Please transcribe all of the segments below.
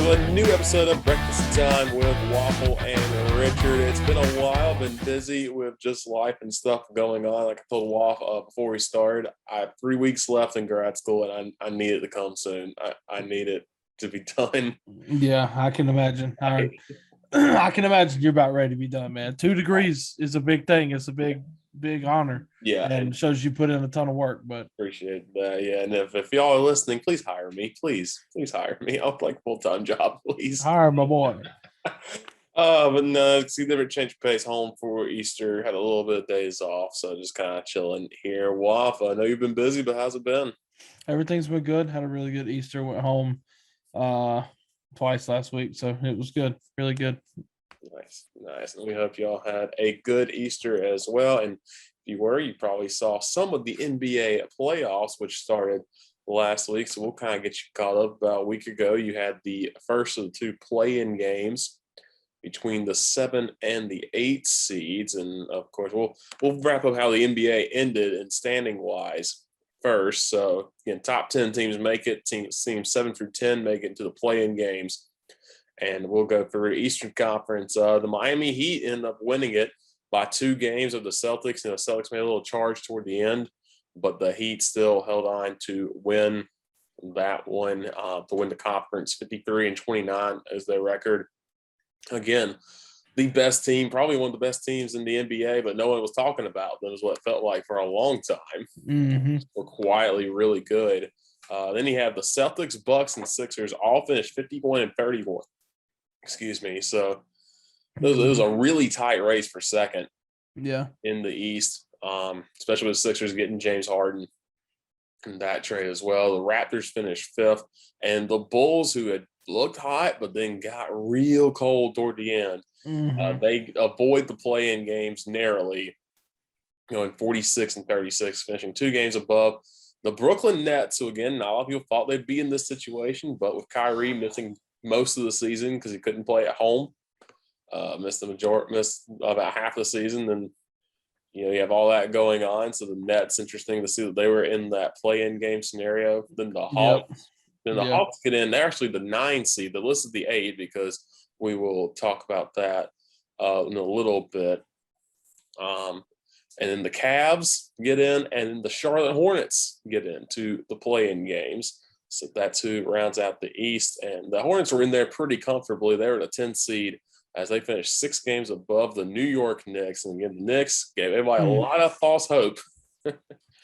to a new episode of Breakfast Time with Waffle and Richard. It's been a while, been busy with just life and stuff going on. Like I told Waffle before we started, I have 3 weeks left in grad school, and I need it to come soon. I need it to be done. Yeah, I can imagine. I can imagine you're about ready to be done, man. 2 degrees is a big thing. It's a big honor. Yeah, And shows you put in a ton of work. But appreciate that. Yeah, and if y'all are listening, please hire me. Please hire me. I'll like full-time job, please. hire my boy. But no, see, different change of pace home for Easter. Had a little bit of days off, so just kind of chilling here. Waffle, I know you've been busy, but how's it been? Everything's been good. Had a really good Easter. Went home twice last week, so it was good. Really good. Nice. And we hope y'all had a good Easter as well. And if you probably saw some of the NBA playoffs, which started last week. So we'll kind of get you caught up. About a week ago, you had the first of the two play-in games between the 7 and the 8 seeds. And of course, we'll wrap up how the NBA ended in standing wise first. So again, top 10 teams make it. Teams 7 through 10 make it into the play-in games. And we'll go through Eastern Conference. The Miami Heat ended up winning it by 2 games of the Celtics. And the Celtics made a little charge toward the end, but the Heat still held on to win that one, to win the conference. 53-29 is their record. Again, the best team, probably one of the best teams in the NBA, but no one was talking about them, is what it felt like for a long time. Mm-hmm. Were quietly really good. Then you have the Celtics, Bucks, and Sixers all finished 51 and 31. Excuse me. So it was a really tight race for second. Yeah. In the East, especially with Sixers getting James Harden in that trade as well. The Raptors finished 5th, and the Bulls, who had looked hot but then got real cold toward the end, they avoid the play-in games narrowly, going 46 and 36, finishing 2 games above the Brooklyn Nets, who again, not a lot of people thought they'd be in this situation, but with Kyrie missing most of the season because he couldn't play at home, missed about half the season, then you have all that going on. So the Nets, interesting to see that they were in that play-in game scenario. Then the Hawks, Hawks get in. They're actually the 9 seed. The list is the 8 because we will talk about that in a little bit. And then the Cavs get in, and then the Charlotte Hornets get into the play-in games. So that's who rounds out the East. And the Hornets were in there pretty comfortably. They were the 10th seed as they finished 6 games above the New York Knicks. And again, the Knicks gave everybody a lot of false hope.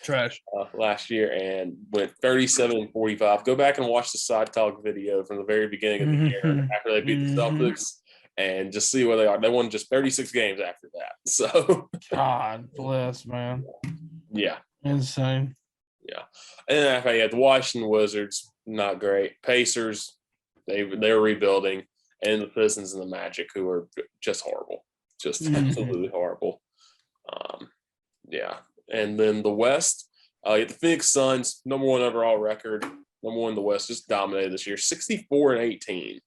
Trash. Last year, and went 37-45. Go back and watch the Side Talk video from the very beginning of the year after they beat the Celtics, and just see where they are. They won just 36 games after that. So God bless, man. Yeah. Insane. Yeah. And then after you had the Washington Wizards, not great. Pacers, they were rebuilding, and the Pistons and the Magic, who were just horrible. Just absolutely horrible. Yeah. And then the West, the Phoenix Suns, number 1 overall record, number 1 in the West, just dominated this year, 64-18.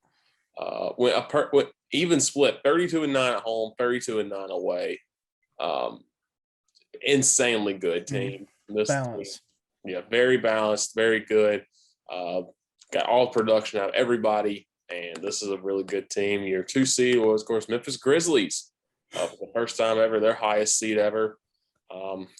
Went even split, 32-9 at home, 32-9 away. Insanely good team. Balance. Yeah, very balanced, very good. Got all the production out of everybody, and this is a really good team. Your 2 seed was, of course, Memphis Grizzlies. For the first time ever, their highest seed ever.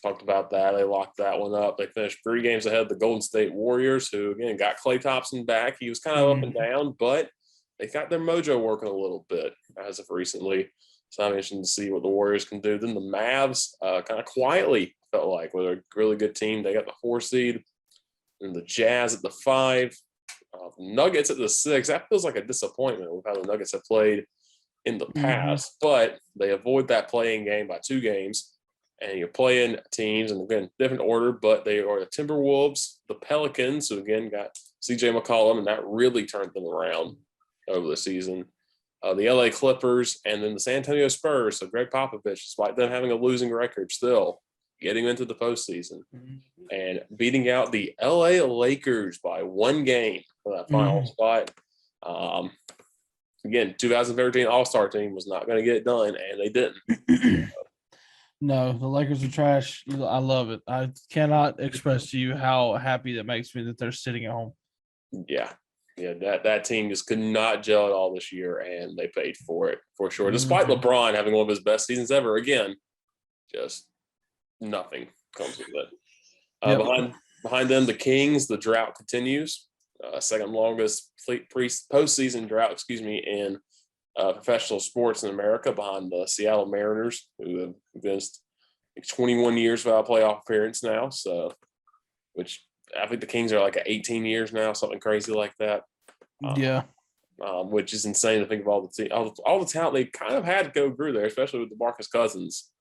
Talked about that. They locked that one up. They finished 3 games ahead of the Golden State Warriors, who, again, got Klay Thompson back. He was kind of up and down, but they got their mojo working a little bit as of recently. So I'm interested to see what the Warriors can do. Then the Mavs, kind of quietly, felt like, were a really good team. They got the 4 seed. And the Jazz at the 5. Nuggets at the 6. That feels like a disappointment with how the Nuggets have played in the past. But they avoid that play-in game by 2 games. And you're playing teams, and again, different order, but they are the Timberwolves, the Pelicans, who again got CJ McCollum, and that really turned them around over the season. The LA Clippers, and then the San Antonio Spurs. So Greg Popovich, despite them having a losing record, still getting into the postseason and beating out the LA Lakers by 1 game for that final spot. Again, 2013 All-Star team was not going to get it done, and they didn't. No, the Lakers are trash. I love it. I cannot express to you how happy that makes me that they're sitting at home. Yeah. Yeah, that team just could not gel at all this year, and they paid for it for sure. Despite Mhm. LeBron having one of his best seasons ever, again, just nothing comes with it. Yep. Behind them, the Kings, the drought continues. Second longest postseason drought, in professional sports in America, behind the Seattle Mariners, who have missed 21 years without a playoff appearance now. So, which I think the Kings are like at 18 years now, something crazy like that. Yeah. Which is insane to think of all the talent they kind of had to go through there, especially with DeMarcus Cousins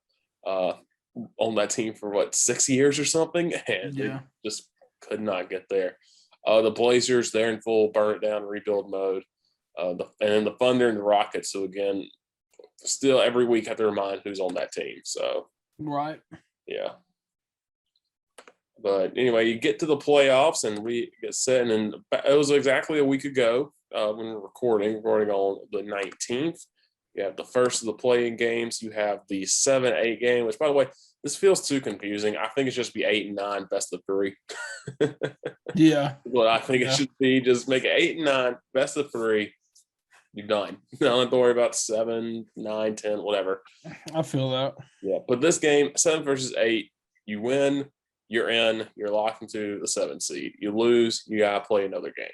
on that team for 6 years or something, and they Yeah. just could not get there. The Blazers, they're in full burn it down rebuild mode. And then the Thunder and the Rockets. So again, still every week have to remind who's on that team. So Right. yeah. But anyway, you get to the playoffs and we get set, and then it was exactly a week ago when we're recording on the 19th. You have the first of the play-in games. You have the 7-8 game, which, by the way, this feels too confusing. I think it should just be 8 and 9, best of 3. Yeah. But I think it should be just make it 8 and 9, best of 3. You're done. Don't have to worry about 7, 9, 10, whatever. I feel that. Yeah, but this game, 7 versus 8, you win, you're in, you're locked into the 7 seed. You lose, you gotta play another game.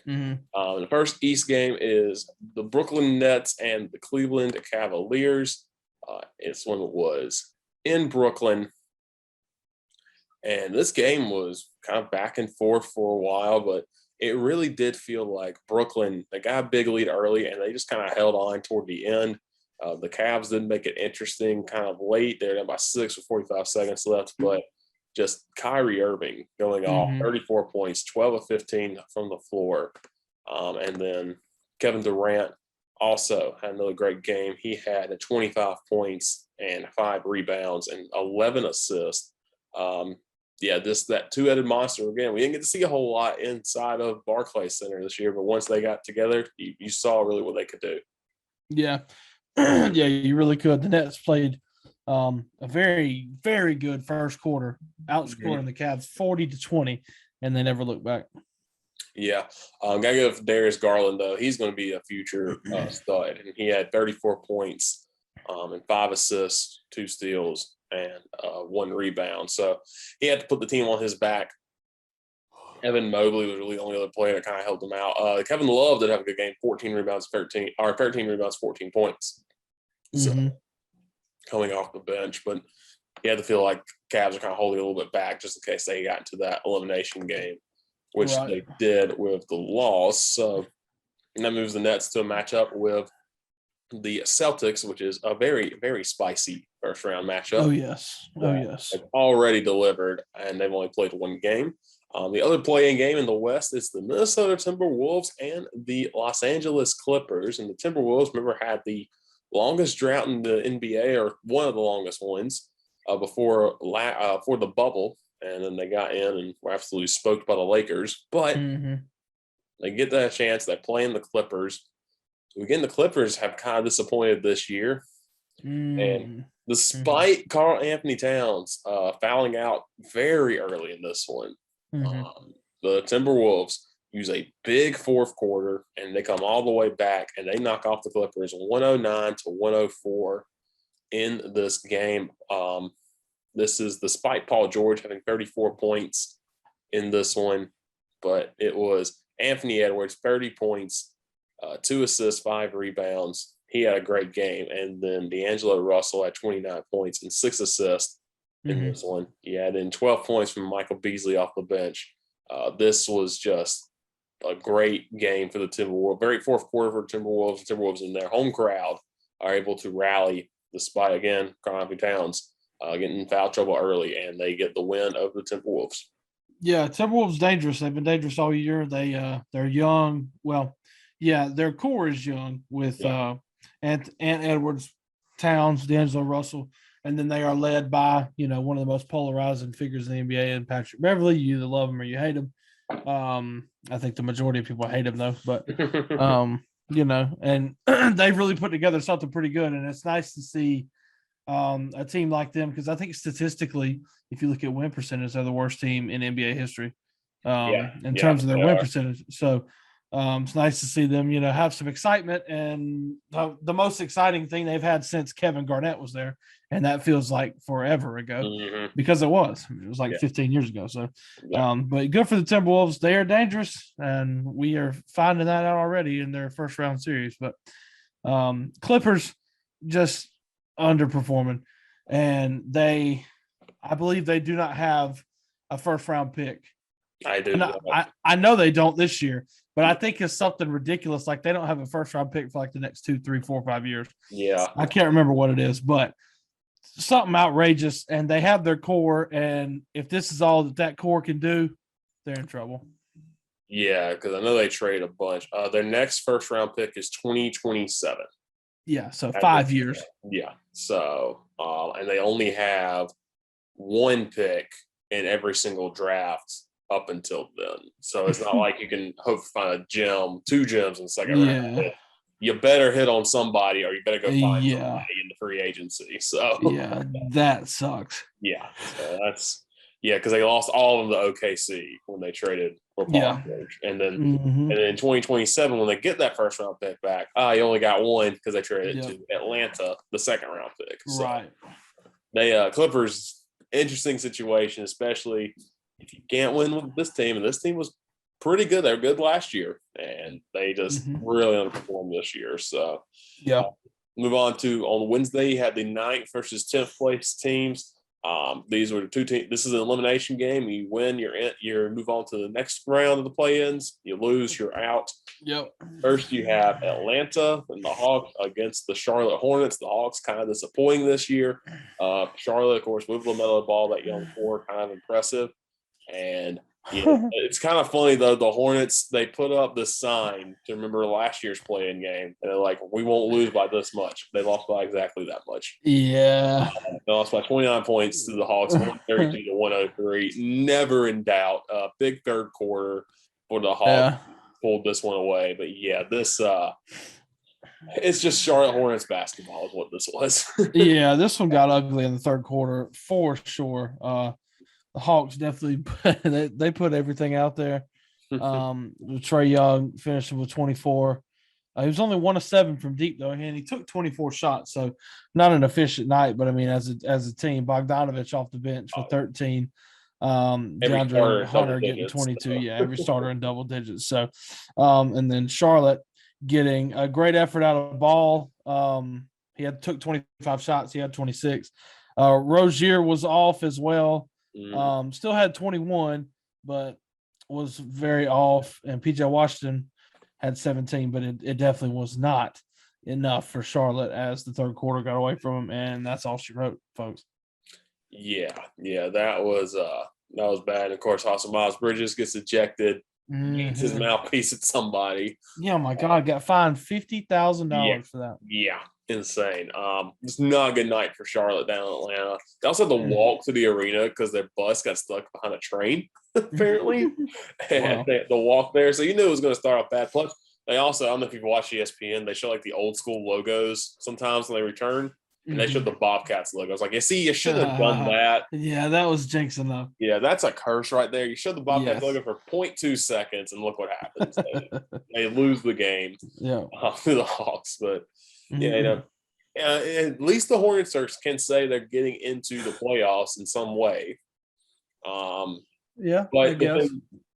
Mm-hmm. The first East game is the Brooklyn Nets and the Cleveland Cavaliers. It's when it was in Brooklyn, and this game was kind of back and forth for a while, but it really did feel like Brooklyn, they got a big lead early, and they just kind of held on toward the end. The Cavs didn't make it interesting kind of late. They're down by 6 with 45 seconds left, but just Kyrie Irving going off, 34 points, 12 of 15 from the floor. And then Kevin Durant also had another great game. He had 25 points and 5 rebounds and 11 assists. That two-headed monster, again, we didn't get to see a whole lot inside of Barclays Center this year, but once they got together, you saw really what they could do. Yeah. Yeah, you really could. The Nets played a very, very good first quarter, outscoring the Cavs 40-20, and they never looked back. Yeah. Gotta give Darius Garland, though. He's going to be a future stud. And he had 34 points and 5 assists, 2 steals, and 1 rebound. So he had to put the team on his back. Evan Mobley was really the only other player that kind of helped him out. Kevin Love did have a good game, 13 rebounds, 14 points. So coming off the bench, but he had to feel like Cavs are kind of holding a little bit back just in case they got into that elimination game, which they did with the loss. So, and that moves the Nets to a matchup with the Celtics, which is a very, very spicy first round matchup. Oh, yes. They've already delivered, and they've only played 1 game. The other play-in game in the West is the Minnesota Timberwolves and the Los Angeles Clippers. And the Timberwolves, remember, had the longest drought in the NBA, or one of the longest ones, before the bubble. And then they got in and were absolutely smoked by the Lakers. But they get that chance. They play in the Clippers. Again, the Clippers have kind of disappointed this year. And despite Karl Anthony Towns fouling out very early in this one, the Timberwolves use a big fourth quarter, and they come all the way back, and they knock off the Clippers 109-104 in this game. This is despite Paul George having 34 points in this one, but it was Anthony Edwards, 30 points, 2 assists, 5 rebounds. He had a great game. And then D'Angelo Russell had 29 points and 6 assists in this one. He had in 12 points from Michael Beasley off the bench. This was just a great game for the Timberwolves. Very fourth quarter for the Timberwolves. The Timberwolves in their home crowd are able to rally despite, again, Karl Anthony Towns getting in foul trouble early, and they get the win over the Timberwolves. Yeah, Timberwolves dangerous. They've been dangerous all year. They're young. Well, yeah, their core is young with Ant Edwards, Towns, D'Angelo Russell, and then they are led by one of the most polarizing figures in the NBA, and Patrick Beverley. You either love him or you hate him. I think the majority of people hate him though, but and they've really put together something pretty good, and it's nice to see a team like them, because I think statistically, if you look at win percentage, they're the worst team in NBA history in terms of their win percentage. So It's nice to see them, have some excitement, and the most exciting thing they've had since Kevin Garnett was there, and that feels like forever ago Mm-hmm. because it was. It was like Yeah. 15 years ago. So, Yeah. but good for the Timberwolves. They are dangerous, and we are finding that out already in their first round series. But Clippers just underperforming, and I believe they do not have a first round pick. I do. I know they don't this year, but I think it's something ridiculous. Like they don't have a first round pick for like the next 2, 3, 4, 5 years. Yeah. I can't remember what it is, but something outrageous. And they have their core. And if this is all that core can do, they're in trouble. Yeah, because I know they trade a bunch. Their next first round pick is 2027. Yeah. So 5 years. Yeah. So, and they only have one pick in every single draft up until then. So it's not like you can hope to find a gem, 2 gems in the second round. You better hit on somebody, or you better go find somebody in the free agency. So yeah, that sucks. Yeah. So that's because they lost all of the OKC when they traded for Paul George. And then and in 2027, when they get that first round pick back, you only got one because they traded to Atlanta, the second round pick. So right. They Clippers, interesting situation, especially if you can't win with this team. And this team was pretty good. They were good last year, and they just really underperformed this year. So move on to on Wednesday, you had the 9th versus 10th place teams. These were the 2 teams. This is an elimination game. You win, you're in. You move on to the next round of the play-ins. You lose, you're out. Yep. First, you have Atlanta and the Hawks against the Charlotte Hornets. The Hawks kind of disappointing this year. Charlotte, of course, with LaMelo Ball, that young core, kind of impressive. And it's kind of funny though. The Hornets, they put up the sign to remember last year's play-in game, and they're like, "We won't lose by this much." They lost by exactly that much. Yeah, they lost by 29 points to the Hawks, 132 to 103. Never in doubt. Big third quarter for the Hawks. Pulled this one away, but this it's just Charlotte Hornets basketball is what this was. This one got ugly in the third quarter for sure. The Hawks definitely they put everything out there. Trae Young finishing with 24. He was only 1 of 7 from deep though, and he took 24 shots. So not an efficient night, but I mean, as a team, Bogdanovich off the bench for 13. DeAndre Hunter getting 22. So. Yeah, every starter in double digits. So, and then Charlotte getting a great effort out of Ball. He took 25 shots. He had 26. Rozier was off as well. Still had 21, but was very off. And PJ Washington had 17, but it definitely was not enough for Charlotte as the third quarter got away from him, and that's all she wrote, folks. Yeah, that was bad. And of course, also Miles Bridges gets ejected, beats his mouthpiece at somebody. Yeah, my God, got fined $50,000 for that. Yeah, insane. It's not a good night for Charlotte down in Atlanta. They also had to walk to the arena because their bus got stuck behind a train, apparently. And they had to walk there. So you knew it was going to start off bad. Plus, they also, I don't know if you've watched ESPN, they show like the old school logos sometimes when they return. And they showed the Bobcats logo. I was like, you should have done that. Yeah, that was jinxing though. Yeah, that's a curse right there. You showed the Bobcats logo for 0.2 seconds, and look what happens. They lose the game to the Hawks. But, at least the Hornets can say they're getting into the playoffs in some way. But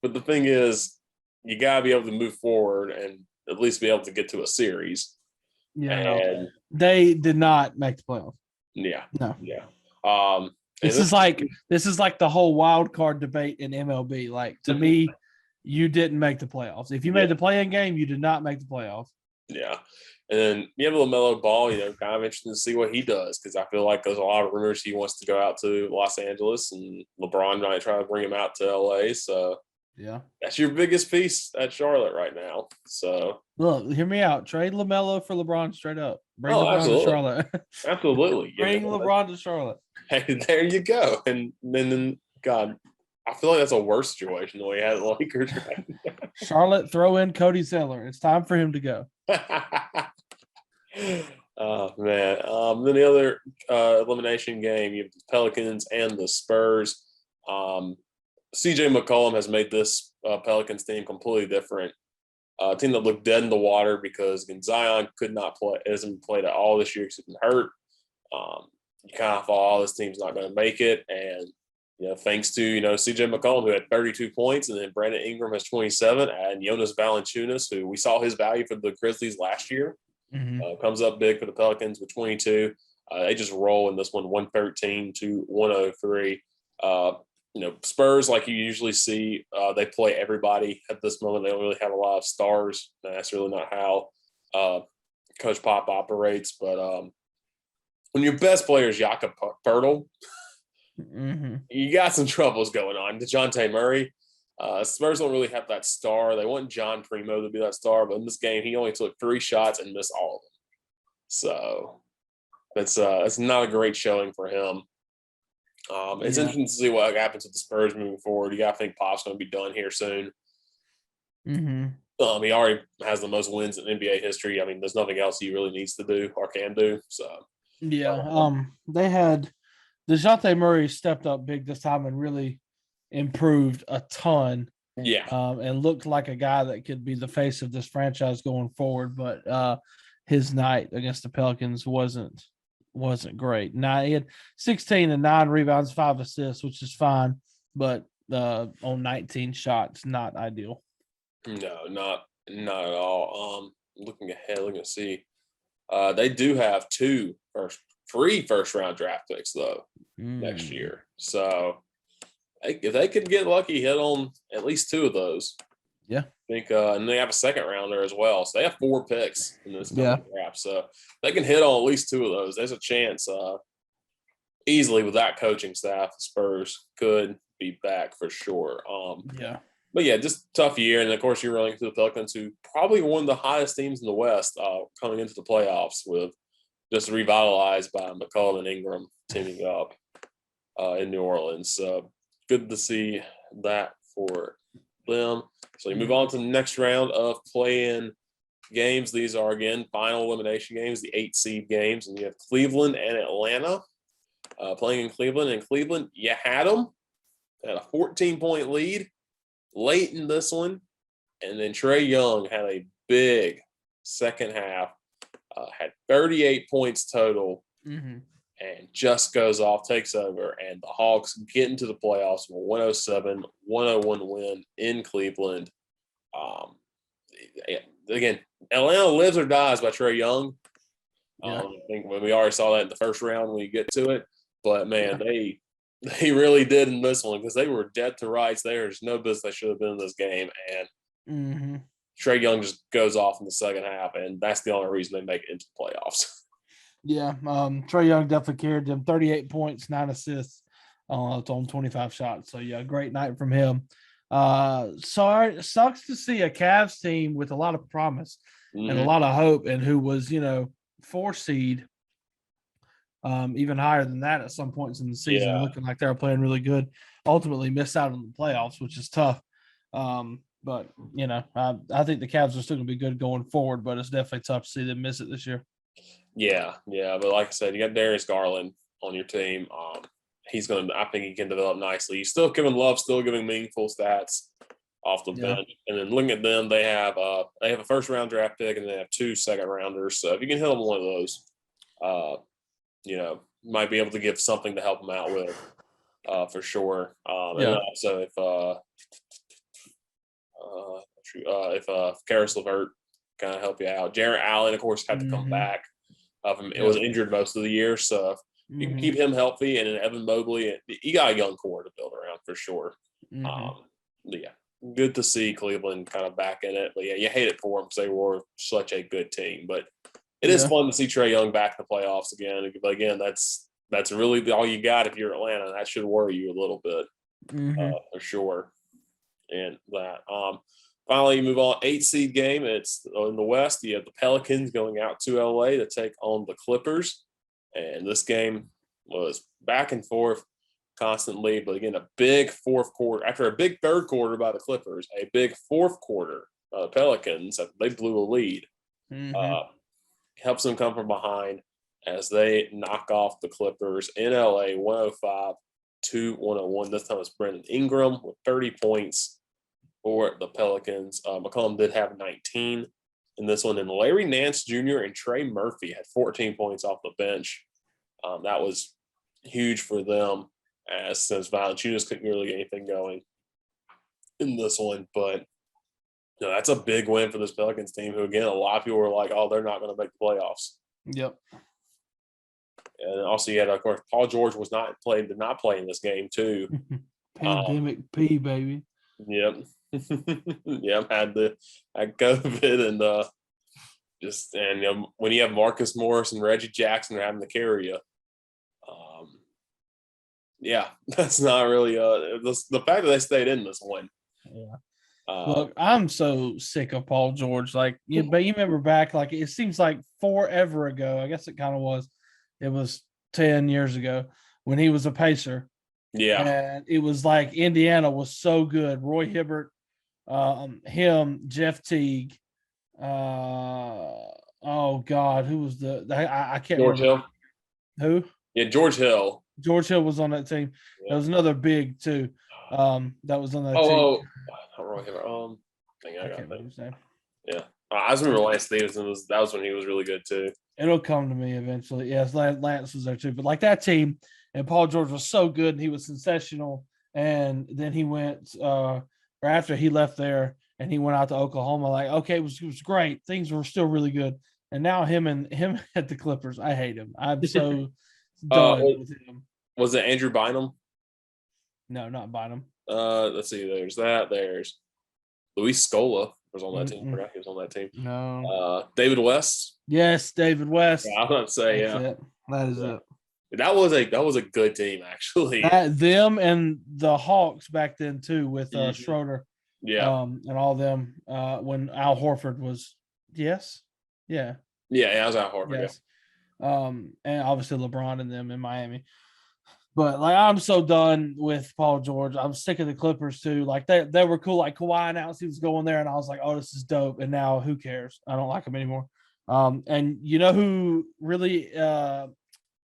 the thing is, you got to be able to move forward and at least be able to get to a series. Yeah, they did not make the playoffs. Yeah, no, yeah. This is like the whole wild card debate in MLB. Like to me, you didn't make the playoffs. If you made the play-in game, you did not make the playoffs. Yeah, and then you have LaMelo Ball. Kind of interesting to see what he does because I feel like there's a lot of rumors he wants to go out to Los Angeles, and LeBron might try to bring him out to LA. So. Yeah, that's your biggest piece at Charlotte right now. So look, hear me out. Trade LaMelo for LeBron straight up. Bring LeBron to Charlotte. Absolutely. Bring LeBron to Charlotte. Hey, there you go. And then God, I feel like that's a worse situation than we had at the Lakers right now. Charlotte, throw in Cody Zeller. It's time for him to go. Oh man. Then the other elimination game, you have the Pelicans and the Spurs. CJ McCollum has made this Pelicans team completely different A team that looked dead in the water because again, Zion could not play, hasn't played at all this year because he's been hurt. You kind of thought, this team's not going to make it. And, thanks to, CJ McCollum, who had 32 points, and then Brandon Ingram has 27, and Jonas Valanciunas, who we saw his value for the Grizzlies last year, comes up big for the Pelicans with 22. They just roll in this one, 113 to 103. Spurs, like you usually see, they play everybody at this moment. They don't really have a lot of stars. That's really not how Coach Pop operates. But when your best player is Jakob Poeltl, you got some troubles going on. DeJounte Murray, Spurs don't really have that star. They want John Primo to be that star, but in this game, he only took 3 shots and missed all of them. So that's not a great showing for him. It's interesting to see what happens with the Spurs moving forward. You got to think Pop's going to be done here soon. He already has the most wins in NBA history. I mean, there's nothing else he really needs to do or can do. So they had DeJounte Murray stepped up big this time and really improved a ton. And looked like a guy that could be the face of this franchise going forward. But his night against the Pelicans wasn't great. Now he had 16 and 9 rebounds, 5 assists, which is fine, but on 19 shots, not ideal. No, not at all. Looking ahead, looking to see. They do have 3 first-round draft picks though next year. So if they could get lucky, hit on at least 2 of those. Yeah. I think, and they have a second rounder as well. So they have 4 picks in this draft. So they can hit on at least 2 of those. There's a chance easily with that coaching staff, the Spurs could be back for sure. But yeah, just tough year. And of course, you're running into the Pelicans, who probably one of the hottest teams in the West coming into the playoffs, with just revitalized by McCollum and Ingram teaming up in New Orleans. So good to see that for them. So you move on to the next round of play-in games. These are, again, final elimination games, the 8 seed games. And you have Cleveland and Atlanta playing in Cleveland. And Cleveland, you had them at a 14-point lead late in this one. And then Trae Young had a big second half, had 38 points total, and just goes off, takes over, and the Hawks get into the playoffs with a 107-101 win in Cleveland. Again, Atlanta lives or dies by Trae Young. I think we already saw that in the first round when you get to it. But, man, they really did in this one because they were dead to rights. There's no business they should have been in this game. And Trae Young just goes off in the second half, and that's the only reason they make it into the playoffs. Trae Young definitely carried them. 38 points, 9 assists on 25 shots. So, great night from him. So it sucks to see a Cavs team with a lot of promise and a lot of hope, and who was, 4 seed, even higher than that at some points in the season, looking like they were playing really good, ultimately missed out on the playoffs, which is tough. But, I think the Cavs are still going to be good going forward, but it's definitely tough to see them miss it this year. Yeah. But like I said, you got Darius Garland on your team. I think he can develop nicely. He's still giving love, still giving meaningful stats off the bench. And then looking at them, they have a first round draft pick, and they have 2 second rounders. So if you can hit them one of those, might be able to give something to help them out with, for sure. And also if Karis LeVert kind of help you out. Jarrett Allen, of course, had to come back. It was injured most of the year, so you can keep him healthy, and then Evan Mobley. You got a young core to build around for sure. Good to see Cleveland kind of back in it. But you hate it for them because they were such a good team. But it is fun to see Trae Young back in the playoffs again. But again, that's really all you got if you're Atlanta. That should worry you a little bit, for sure. And that. Finally, you move on. 8 seed game. It's in the West. You have the Pelicans going out to LA to take on the Clippers. And this game was back and forth constantly. But again, a big fourth quarter. After a big third quarter by the Clippers, a big fourth quarter by the Pelicans. They blew a lead. Helps them come from behind as they knock off the Clippers in LA 105-101. This time it's Brandon Ingram with 30 points. for the Pelicans. McCollum did have 19 in this one, and Larry Nance Jr. and Trey Murphy had 14 points off the bench. That was huge for them, as since Valanciunas couldn't really get anything going in this one. But that's a big win for this Pelicans team, who again a lot of people were like, "Oh, they're not going to make the playoffs." Yep. And also, you had, of course, Paul George did not play in this game too. Pandemic P, baby. Yep. Yep. Had COVID and when you have Marcus Morris and Reggie Jackson having to carry you, that's not really the fact that they stayed in this one. Yeah. Look, I'm so sick of Paul George. But you remember back, it seems like forever ago. I guess it kind of was. It was 10 years ago when he was a Pacer. Yeah. And it was like Indiana was so good. Roy Hibbert, him, Jeff Teague. Oh God, who was I can't George remember. Hill. Who? Yeah, George Hill. George Hill was on that team. Yeah. There was another big too. That was on that team. Oh, not Roy Hibbert. I can't remember his name. Yeah. I just remember Lance Stevenson that was when he was really good too. It'll come to me eventually. Yes, Lance was there too. But that team, and Paul George was so good, and he was sensational. And then he went, or after he left there, and he went out to Oklahoma. Okay, it was great. Things were still really good. And now him at the Clippers, I hate him. I'm so done with him. Was it Andrew Bynum? No, not Bynum. Let's see. There's that. There's Luis Scola was on that team. I forgot he was on that team. No. David West. Yes, David West. Yeah, I was about to say, It. That is it. That was a good team, actually. Them and the Hawks back then too, with Schroeder. Yeah. And all them when Al Horford was yes. Yeah. Yeah, it was Al Horford. Yes. Yeah. And obviously LeBron and them in Miami. But I'm so done with Paul George. I'm sick of the Clippers too. They were cool. Kawhi announced he was going there, and I was like, "Oh, this is dope." And now, who cares? I don't like him anymore. And you know who really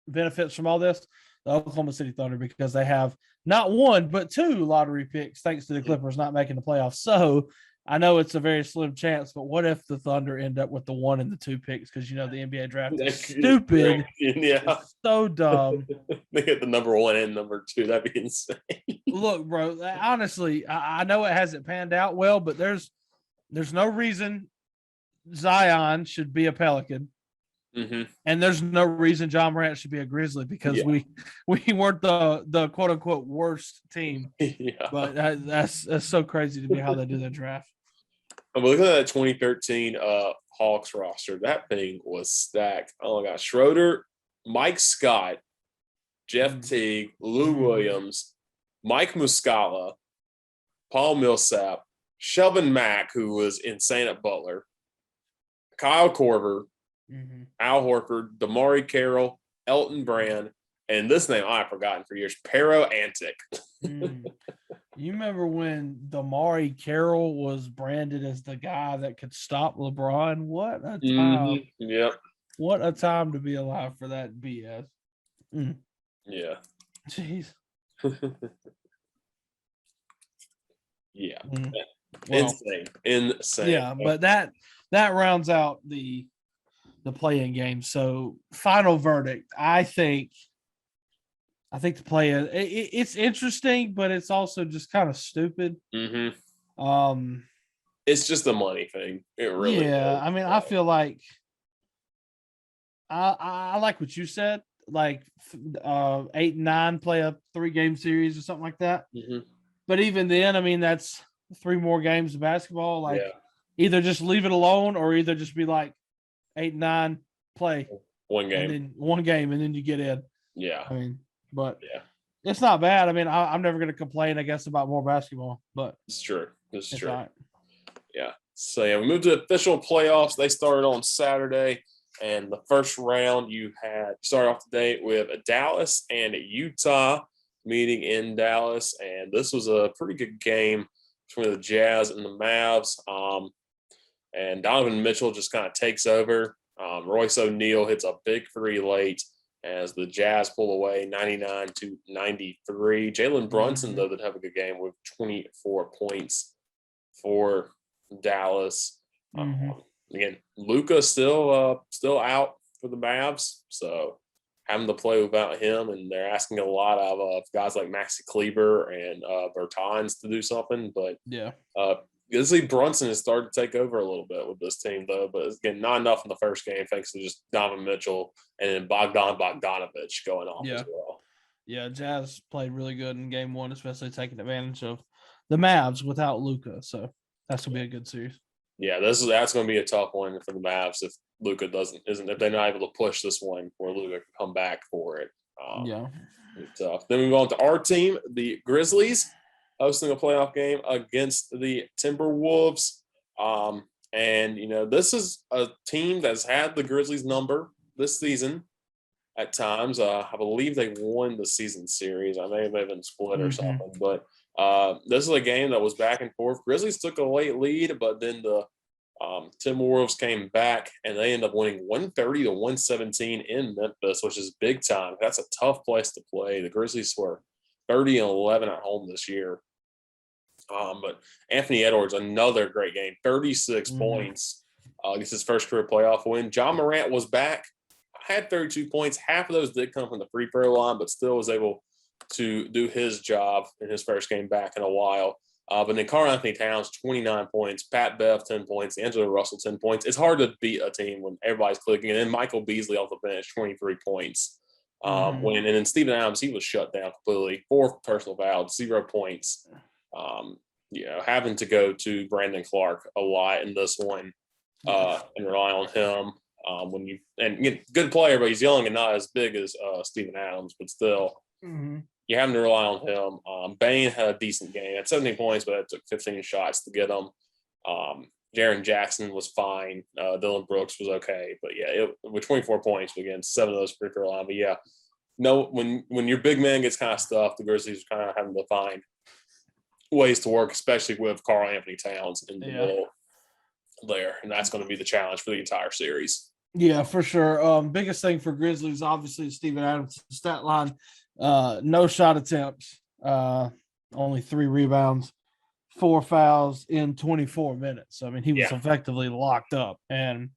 benefits from all this? The Oklahoma City Thunder, because they have not one but two lottery picks, thanks to the Clippers not making the playoffs. So I know it's a very slim chance, but what if the Thunder end up with the 1 and the 2 picks? Because the NBA draft is stupid. Yeah, it's so dumb. They get the number 1 and number 2. That'd be insane. Look, bro. Honestly, I know it hasn't panned out well, but there's no reason Zion should be a Pelican. Mm-hmm. And there's no reason John Morant should be a Grizzly, because we weren't the quote unquote worst team. Yeah. But that's so crazy to me how they do their draft. I'm looking at that 2013 Hawks roster. That thing was stacked. Oh my gosh. Schroeder, Mike Scott, Jeff Teague, Lou Williams, Mike Muscala, Paul Millsap, Shelvin Mack, who was insane at Butler, Kyle Korver, Al Horford, Damari Carroll, Elton Brand, and this name I've forgotten for years, Pero Antic. You remember when Damari Carroll was branded as the guy that could stop LeBron? What a time. Yep. What a time to be alive for that BS. Yeah. Jeez. Yeah. Well, Insane. Yeah, but that rounds out the play-in game. So final verdict, I think the play-in it's interesting, but it's also just kind of stupid. It's just a money thing. It really is. I mean, I feel like I like what you said, 8 and 9 play a 3-game series or something like that. But even then, I mean, that's 3 more games of basketball. Either just leave it alone, or either just be 8 and 9 play 1 game, and then 1 game, and then you get in. Yeah, I mean, but it's not bad. I mean, I'm never going to complain, I guess, about more basketball. But it's true. It's true. Right. Yeah. So we moved to official playoffs. They started on Saturday, and the first round you started off the day with Dallas and Utah meeting in Dallas, and this was a pretty good game between the Jazz and the Mavs. And Donovan Mitchell just kind of takes over. Royce O'Neal hits a big 3 late as the Jazz pull away 99-93. Jalen Brunson, though, did have a good game with 24 points. for Dallas. Mhm. Again, Luka still out for the Mavs, so having to play without him, and they're asking a lot of guys like Maxi Kleber and Bertans to do something. But Yeah. Grizzly Brunson has started to take over a little bit with this team, though. But again, not enough in the first game, thanks to just Donovan Mitchell and then Bogdanovich going off Yeah. as well. Yeah, Jazz played really good in game one, especially taking advantage of the Mavs without Luca. So that's gonna be a good series. Yeah, that's going to be a tough one for the Mavs if Luka if they're not able to push this one where Luka can come back for it. Yeah. Tough. Then we go on to our team, the Grizzlies, hosting a playoff game against the Timberwolves. And this is a team that's had the Grizzlies number this season at times. I believe they won the season series. I may have been split or something, but this is a game that was back and forth. Grizzlies took a late lead, but then the Timberwolves came back and they ended up winning 130 to 117 in Memphis, which is big time. That's a tough place to play. The Grizzlies were 30 and 11 at home this year. But Anthony Edwards, another great game, 36 points. This is his first career playoff win. John Morant was back, had 32 points. Half of those did come from the free throw line, but still was able to do his job in his first game back in a while. But then Karl Anthony Towns, 29 points. Pat Bev, 10 points. D'Angelo Russell, 10 points. It's hard to beat a team when everybody's clicking. And then Michael Beasley off the bench, 23 points. And then Steven Adams, he was shut down completely. 4 personal fouls, 0 points. Having to go to Brandon Clark a lot in this one and rely on him. Good player, but he's young and not as big as Steven Adams, but still. You having to rely on him. Bane had a decent game at 17 points, but it took 15 shots to get him. Jaren Jackson was fine. Dylan Brooks was okay, but with 24 points against 7 of those free throw line. But when your big man gets kind of stuffed, the Grizzlies are kind of having to find ways to work, especially with Karl Anthony Towns in the middle there, and that's going to be the challenge for the entire series. Yeah, for sure. Biggest thing for Grizzlies, obviously, Steven Adams' stat line. No shot attempts, only 3 rebounds, 4 fouls in 24 minutes. I mean, he was effectively locked up, and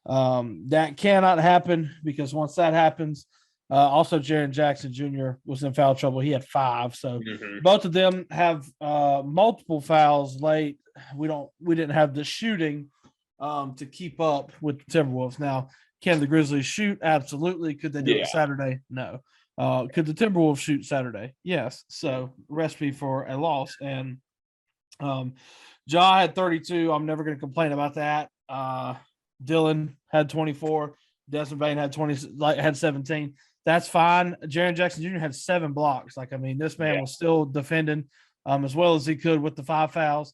that cannot happen because once that happens, also Jaren Jackson Jr. was in foul trouble. He had 5, so both of them have multiple fouls late. We didn't have the shooting to keep up with the Timberwolves. Now, can the Grizzlies shoot? Absolutely. Could they do it Saturday? No. Could the Timberwolves shoot Saturday? Yes. So recipe for a loss. And Ja had 32. I'm never going to complain about that. Dylan had 24. Desmond Bane had 17. That's fine. Jaren Jackson Jr. had 7 blocks. This man was still defending as well as he could with the 5 fouls.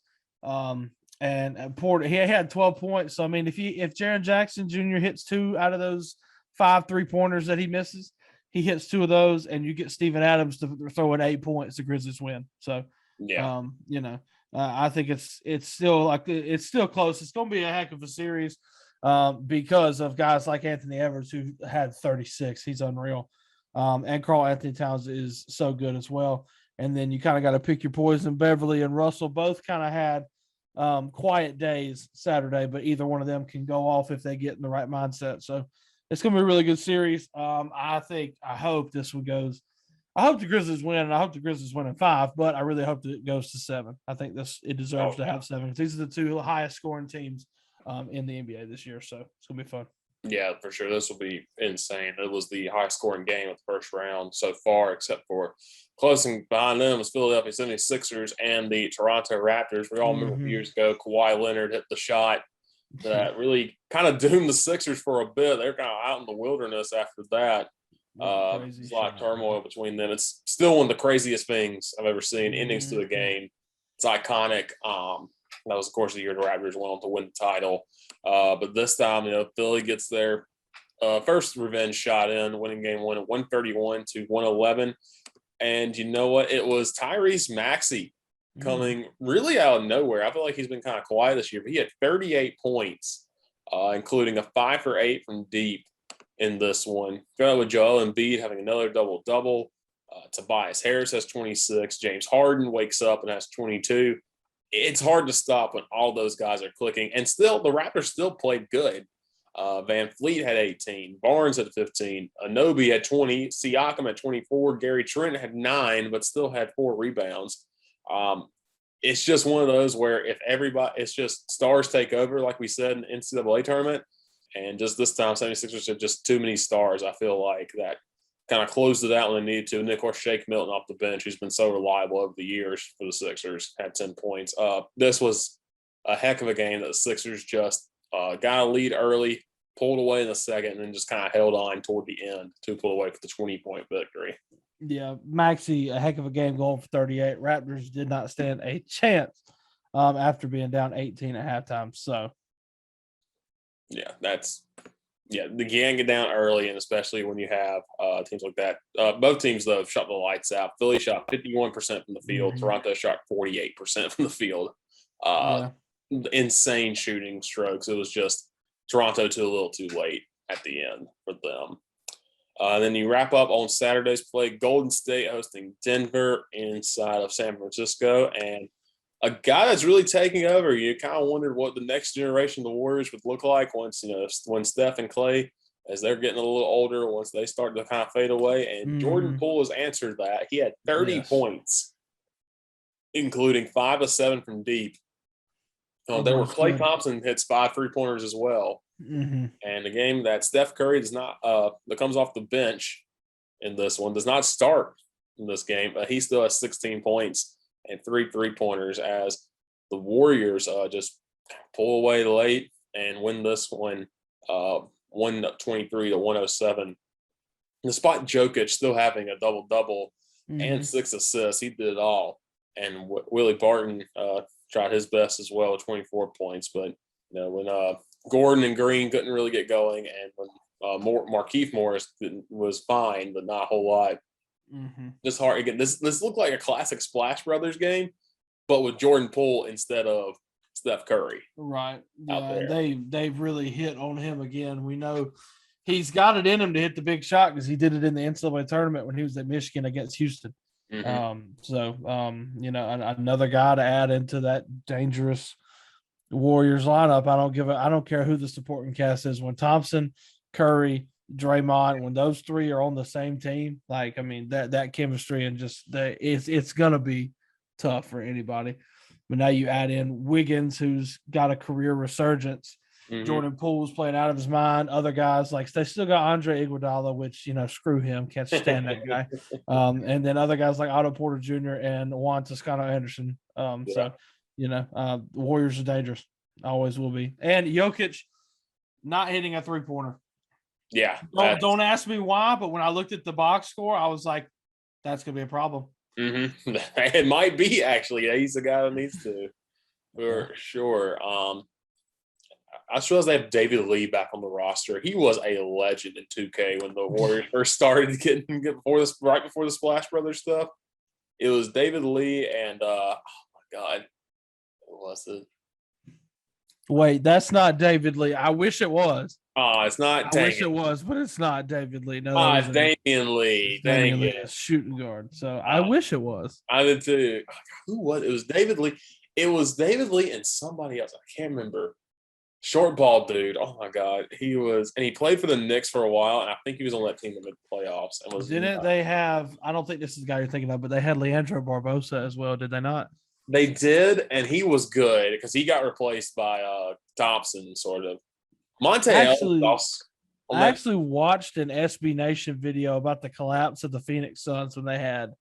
And Porter, he had 12 points. So if Jaren Jackson Jr. hits 2 out of those 5 3-pointers that he misses, he hits 2 of those, and you get Steven Adams to throw in 8 points. The Grizzlies win. So, I think it's still close. It's going to be a heck of a series because of guys like Anthony Edwards who had 36. He's unreal, and Karl Anthony Towns is so good as well. And then you kind of got to pick your poison. Beverly and Russell both kind of had quiet days Saturday, but either one of them can go off if they get in the right mindset. So it's going to be a really good series. I hope this one goes. I hope the Grizzlies win, and I hope the Grizzlies win in 5, but I really hope that it goes to 7. I think it deserves to have 7. These are the 2 highest scoring teams in the NBA this year, so it's going to be fun. Yeah, for sure. This will be insane. It was the highest scoring game of the first round so far, except for closing behind them was Philadelphia 76ers and the Toronto Raptors. We all remember a few years ago, Kawhi Leonard hit the shot that really kind of doomed the Sixers for a bit. They're kind of out in the wilderness after that. There's a lot of turmoil between them. It's still one of the craziest things I've ever seen. Endings to the game. It's iconic. That was, of course, the year the Raptors went on to win the title. But this time, Philly gets their first revenge shot in, winning game 1 at 131 to 111. And you know what? It was Tyrese Maxey coming really out of nowhere. I feel like he's been kind of quiet this year, but he had 38 points, including a 5 for 8 from deep in this one. Got with Joel Embiid having another double-double. Tobias Harris has 26. James Harden wakes up and has 22. it's hard to stop when all those guys are clicking. And still, the Raptors still played good. Van Fleet had 18, Barnes had 15, Anobi had 20, Siakam had 24, Gary Trent had 9, but still had 4 rebounds. It's just one of those where if everybody, it's just stars take over, like we said in the NCAA tournament. And just this time, 76ers had just too many stars. I feel like that kind of closed it out when they needed to. And then, of course, Shake Milton off the bench, who's been so reliable over the years for the Sixers, had 10 points. This was a heck of a game that the Sixers just got a lead early, pulled away in the second, and then just kind of held on toward the end to pull away for the 20-point victory. Yeah, Maxey, a heck of a game going for 38. Raptors did not stand a chance after being down 18 at halftime. So, yeah, the gang get down early, and especially when you have teams like that. Both teams, though, shot the lights out. Philly shot 51% from the field. Mhm. Toronto shot 48% from the field. Insane shooting strokes. It was just Toronto too a little too late at the end for them. Then you wrap up on Saturday's play. Golden State hosting Denver inside of San Francisco. And a guy that's really taking over. You kind of wondered what the next generation of the Warriors would look like once, when Steph and Clay, as they're getting a little older, once they start to kind of fade away. And Jordan Poole has answered that. He had 30 points, including 5 of 7 from deep. There were Klay Thompson hits 5 3-pointers as well. Mm-hmm. And the game that Steph Curry does not that comes off the bench in this one does not start in this game, but he still has 16 points and 3 3-pointers as the Warriors just pull away late and win this one 123 to 107. Despite Jokic still having a double-double and 6 assists, he did it all. And Willie Barton tried his best as well, 24 points. But when Gordon and Green couldn't really get going, and when Markieff Morris was fine, but not a whole lot. This hard again. This looked like a classic Splash Brothers game, but with Jordan Poole instead of Steph Curry. Right. Yeah, they've really hit on him again. We know he's got it in him to hit the big shot because he did it in the NCAA tournament when he was at Michigan against Houston. Another guy to add into that dangerous Warriors lineup. I don't care who the supporting cast is. When Thompson, Curry, Draymond, when those three are on the same team, that chemistry and just it's gonna be tough for anybody. But now you add in Wiggins, who's got a career resurgence. Jordan Poole's playing out of his mind. Other guys, like they still got Andre Iguodala, which screw him, can't stand that guy. And then other guys like Otto Porter Jr. and Juan Toscano Anderson. So the Warriors are dangerous, always will be. And Jokic not hitting a 3-pointer. Yeah. Don't ask me why, but when I looked at the box score, I was like, that's gonna be a problem. It might be actually. Yeah, he's the guy that needs to, for sure. I just realized they have David Lee back on the roster. He was a legend in 2K when the Warriors first started getting right before the Splash Brothers stuff. It was David Lee and oh my God, what was it? Wait, that's not David Lee. I wish it was. Oh, it's not. I wish it was, but it's not David Lee. No, it's Damian Lee. Damian Lee is shooting guard. So I wish it was. I did too. Who was it? It was David Lee. It was David Lee and somebody else. I can't remember. Short ball dude. Oh my God. He played for the Knicks for a while, and I think he was on that team in the playoffs. Didn't they have, I don't think this is the guy you're thinking of, but they had Leandro Barbosa as well, did they not? They did, and he was good because he got replaced by Thompson, sort of. Monte I actually watched an SB Nation video about the collapse of the Phoenix Suns when they had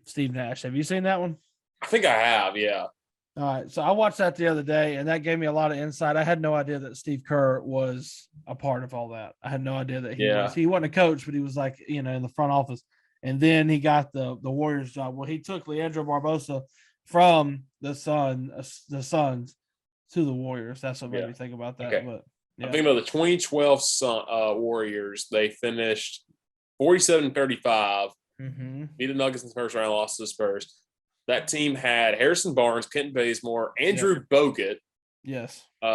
Steve Nash. Have you seen that one? I think I have, yeah. All right, so I watched that the other day, and that gave me a lot of insight. I had no idea that Steve Kerr was a part of all that. I had no idea that he wasn't a coach, but he was like, in the front office. And then he got the Warriors job. Well, he took Leandro Barbosa from the Suns to the Warriors. That's what made me think about that. Okay. But I'm thinking about the 2012 Warriors. They finished 47-35. Beat the Nuggets in the first round, lost to the Spurs. That team had Harrison Barnes, Kent Bazemore, Andrew Bogut,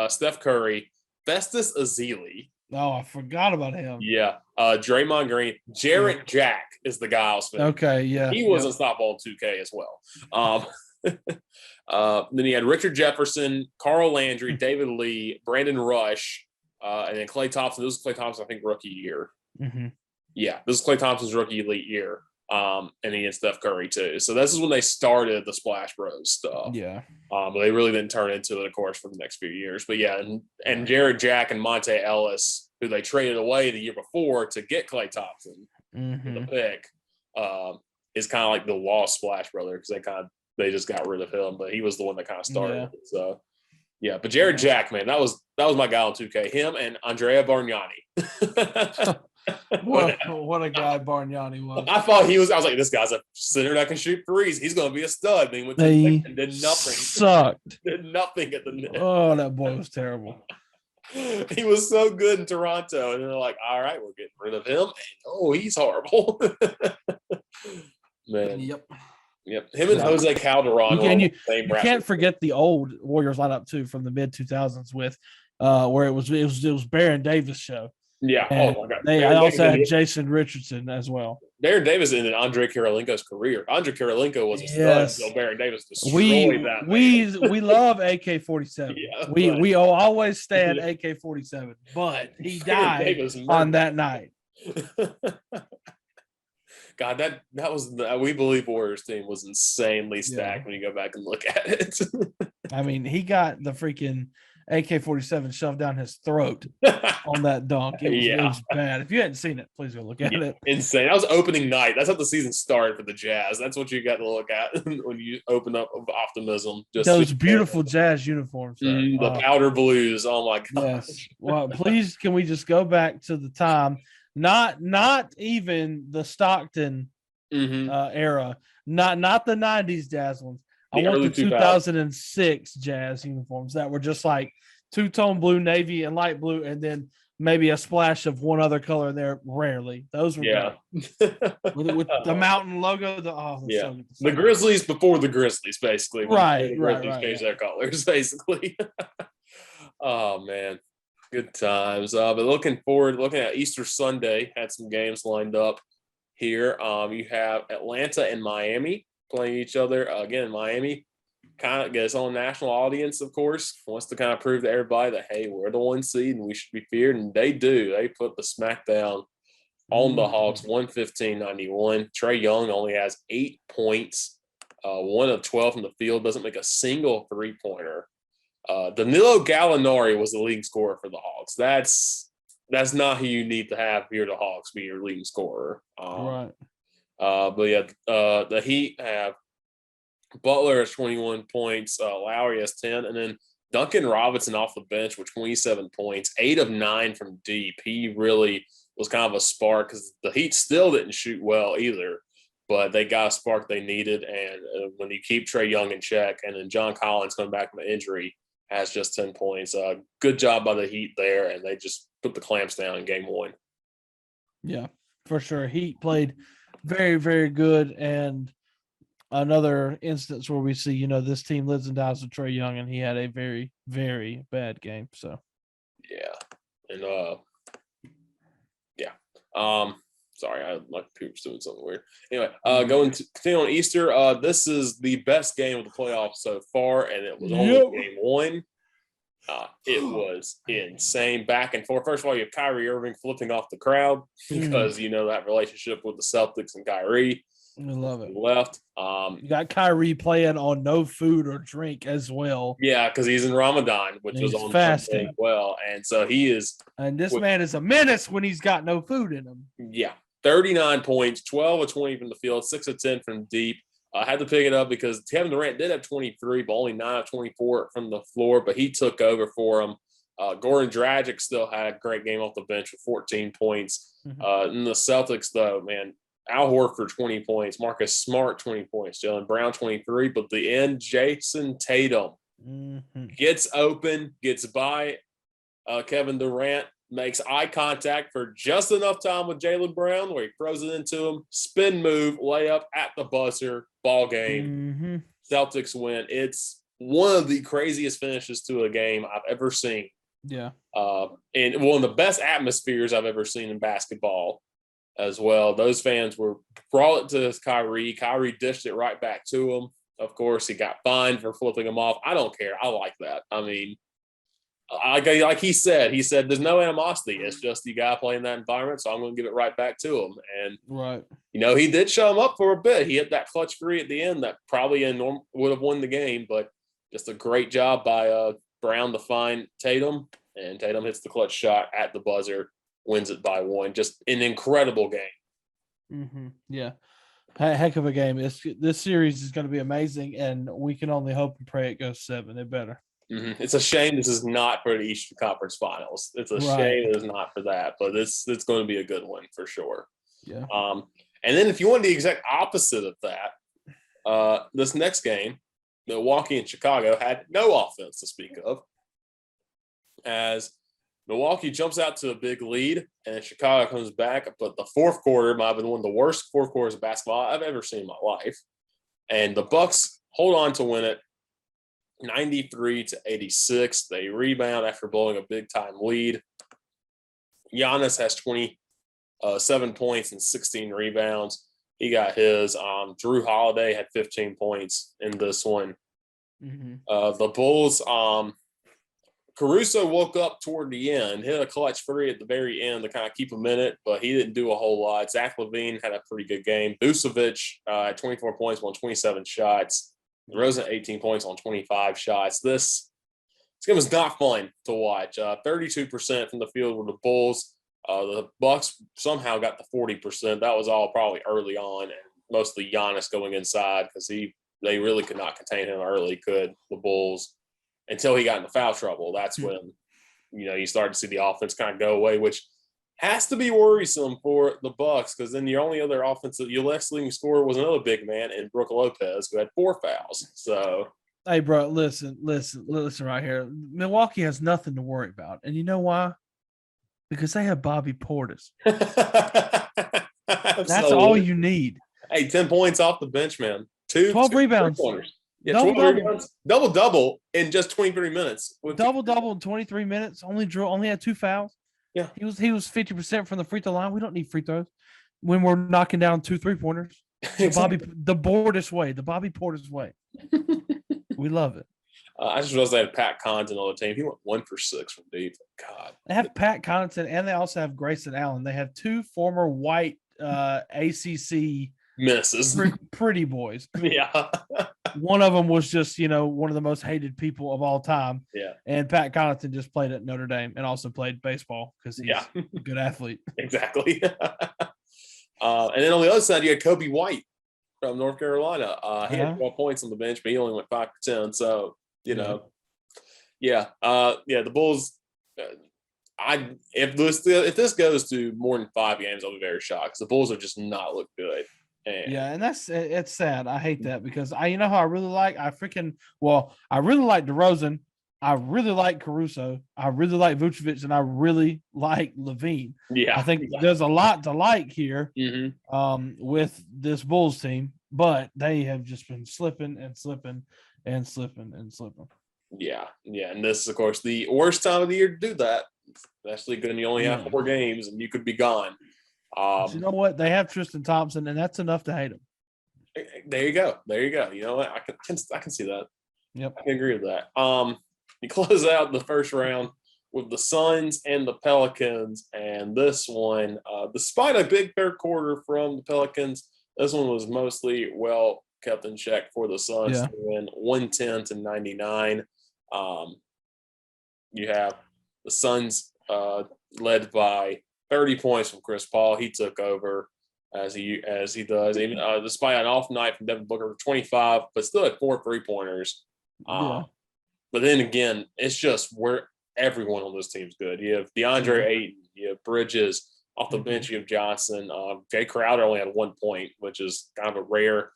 Steph Curry, Festus Ezeli. Oh, I forgot about him. Yeah. Draymond Green. Jarrett Jack is the guy I was thinking. Okay, yeah. He was unstoppable in 2K as well. Then you had Richard Jefferson, Carl Landry, David Lee, Brandon Rush, and then Klay Thompson. This is Klay Thompson, I think, rookie year. Mm-hmm. Yeah, this is Klay Thompson's rookie elite year. And he had Steph Curry too. So this is when they started the Splash Bros stuff. Yeah. But they really didn't turn into it, of course, for the next few years. But yeah, and Jared Jack and Monte Ellis, who they traded away the year before to get Klay Thompson, the pick, is kind of like the lost Splash brother because they just got rid of him, but he was the one that kind of started it. So yeah, but Jared Jack, man, that was my guy on 2K. Him and Andrea Bargnani. What a guy Bargnani was. I thought I was like, this guy's a center that can shoot threes. He's going to be a stud. He went to the and did nothing. Sucked. Did nothing at the net. Oh, that boy was terrible. He was so good in Toronto. And they're like, all right, we're getting rid of him. And he's horrible. Man. Yep. Him and Jose Calderon. You can't forget the old Warriors lineup too from the mid 2000s with where it was Baron Davis show. Yeah. And oh my God. I also had Jason Richardson as well. Baron Davis ended Andre Karolinko's career. Andre Karolinko was a stud until Baron Davis destroyed that. We love AK-47. Yeah, we always stand AK-47, but he died on that night. God, that was the We Believe Warriors team was insanely stacked when you go back and look at it. I mean, he got the freaking AK-47 shoved down his throat on that dunk. It was bad. If you hadn't seen it, please go look at it. Insane. That was opening night. That's how the season started for the Jazz. That's what you got to look at when you open up of optimism. Just those beautiful Jazz uniforms. The powder blues. Oh my God. Yes. Well, please, can we just go back to the time? Not even the Stockton era. Not the 90s Jazz ones. I want the 2006 Jazz uniforms that were just like two-tone blue, navy, and light blue, and then maybe a splash of one other color there. Rarely, those were with the mountain logo. The Grizzlies before the Grizzlies, basically. Right. Changed their colors, basically. Oh man, good times. But looking at Easter Sunday, had some games lined up here. You have Atlanta and Miami playing each other again. Miami kind of gets on national audience, of course, wants to kind of prove to everybody that, hey, we're the 1 seed and we should be feared, and they do. They put the smack down on the Hawks, 115-91. Trae Young only has 8 points, 1 of 12 from the field, doesn't make a single three-pointer. Danilo Gallinari was the leading scorer for the Hawks. That's not who you need to have here the Hawks be your leading scorer. Right. But yeah, the Heat have Butler has 21 points, Lowry has 10, and then Duncan Robinson off the bench with 27 points, 8 of 9 from deep. He really was kind of a spark because the Heat still didn't shoot well either, but they got a spark they needed. And when you keep Trae Young in check, and then John Collins coming back from an injury has just 10 points. Good job by the Heat there, and they just put the clamps down in game 1. Yeah, for sure. Heat played very, very good, and another instance where we see, this team lives and dies with Trae Young, and he had a very, very bad game. So, yeah, and sorry, my computer's doing something weird. Anyway, going to continue on Easter. This is the best game of the playoffs so far, and it was only game 1. It was insane, back and forth. First of all, you have Kyrie Irving flipping off the crowd because that relationship with the Celtics and Kyrie. I love it. Left. You got Kyrie playing on no food or drink as well. Yeah, because he's in Ramadan, which was on fasting as well, and so he is. And this man is a menace when he's got no food in him. Yeah, 39 points, 12 of 20 from the field, 6 of 10 from deep. I had to pick it up because Kevin Durant did have 23, but only 9 of 24 from the floor, but he took over for him. Goran Dragic still had a great game off the bench with 14 points. And the Celtics, though, man, Al Horford, 20 points. Marcus Smart, 20 points. Jaylen Brown, 23. But the end, Jason Tatum gets open, gets by Kevin Durant, makes eye contact for just enough time with Jaylen Brown where he throws it into him. Spin move, layup at the buzzer, ball game. Celtics win. It's one of the craziest finishes to a game I've ever seen. Yeah. And one of the best atmospheres I've ever seen in basketball as well. Those fans brought it to Kyrie. Kyrie dished it right back to him. Of course, he got fined for flipping him off. I don't care. I like that. I mean, like he said, there's no animosity. It's just you got to play in that environment, so I'm going to give it right back to him. And Right. he did show him up for a bit. He hit that clutch three at the end that probably would have won the game, but just a great job by Brown to find Tatum, and Tatum hits the clutch shot at the buzzer, wins it by 1. Just an incredible game. Mm-hmm. Yeah. Heck of a game. This series is going to be amazing, and we can only hope and pray it goes 7. It better. Mm-hmm. It's a shame this is not for the Eastern Conference Finals. It's a shame it's not for that, but it's going to be a good one for sure. Yeah. And then if you want the exact opposite of that, this next game, Milwaukee and Chicago had no offense to speak of, as Milwaukee jumps out to a big lead and Chicago comes back. But the fourth quarter might have been one of the worst fourth quarters of basketball I've ever seen in my life. And the Bucks hold on to win it 93-86. They rebound after blowing a big time lead. Giannis has 27 points and 16 rebounds. He got his. Drew Holiday had 15 points in this one. Mm-hmm. The Bulls, Caruso woke up toward the end, hit a clutch three at the very end to kind of keep him in it, but he didn't do a whole lot. Zach LaVine had a pretty good game. Vucevic had 24 points on 27 shots. DeRozan 18 points on 25 shots. This game was not fun to watch. 32% from the field with the Bulls. The Bucks somehow got to 40%. That was all probably early on, and mostly Giannis going inside because they really could not contain him early, could the Bulls, until he got into foul trouble. That's when, you started to see the offense kind of go away, which has to be worrisome for the Bucks because then your only other your last leading scorer was another big man in Brook Lopez who had 4 fouls. So, hey, bro, listen right here. Milwaukee has nothing to worry about, and you know why? Because they have Bobby Portis. That's all you need. Hey, 10 points off the bench, man. 12 rebounds. Yeah, double in just 23 minutes. Double in 23 minutes. Only had 2 fouls. Yeah, he was 50% from the free throw line. We don't need free throws when we're knocking down 2 3-pointers. Exactly. The Bobby Portis way. We love it. I just realized they had Pat Connaughton on the team. He went 1 for 6 from deep. God, they have Pat Connaughton and they also have Grayson Allen. They have 2 former white ACC misses, pretty boys. Yeah. One of them was just, one of the most hated people of all time. Yeah. And Pat Connaughton just played at Notre Dame and also played baseball because he's a good athlete. Exactly. And then on the other side, you had Kobe White from North Carolina. He had 12 points on the bench, but he only went 5 for 10. So, the Bulls. If this goes to more than 5 games, I'll be very shocked because the Bulls have just not looked good. And it's sad. I hate that because how I really like I really like DeRozan, I really like Caruso, I really like Vucevic, and I really like LaVine. Yeah, I think there's a lot to like here with this Bulls team, but they have just been slipping. Yeah, and this is of course the worst time of the year to do that, especially when you only have 4 games and you could be gone. You know what? They have Tristan Thompson, and that's enough to hate him. There you go. You know what? I can see that. Yep, I can agree with that. You close out the first round with the Suns and the Pelicans, and this one, despite a big third quarter from the Pelicans, this one was mostly well kept in check for the Suns to win 110-99. You have the Suns led by 30 points from Chris Paul. He took over as he does, even despite an off night from Devin Booker, 25, but still had 4 3-pointers. But then again, it's just where everyone on this team's good. You have DeAndre Ayton, you have Bridges off the bench. You have Johnson. Jay Crowder only had 1 point, which is kind of a rare.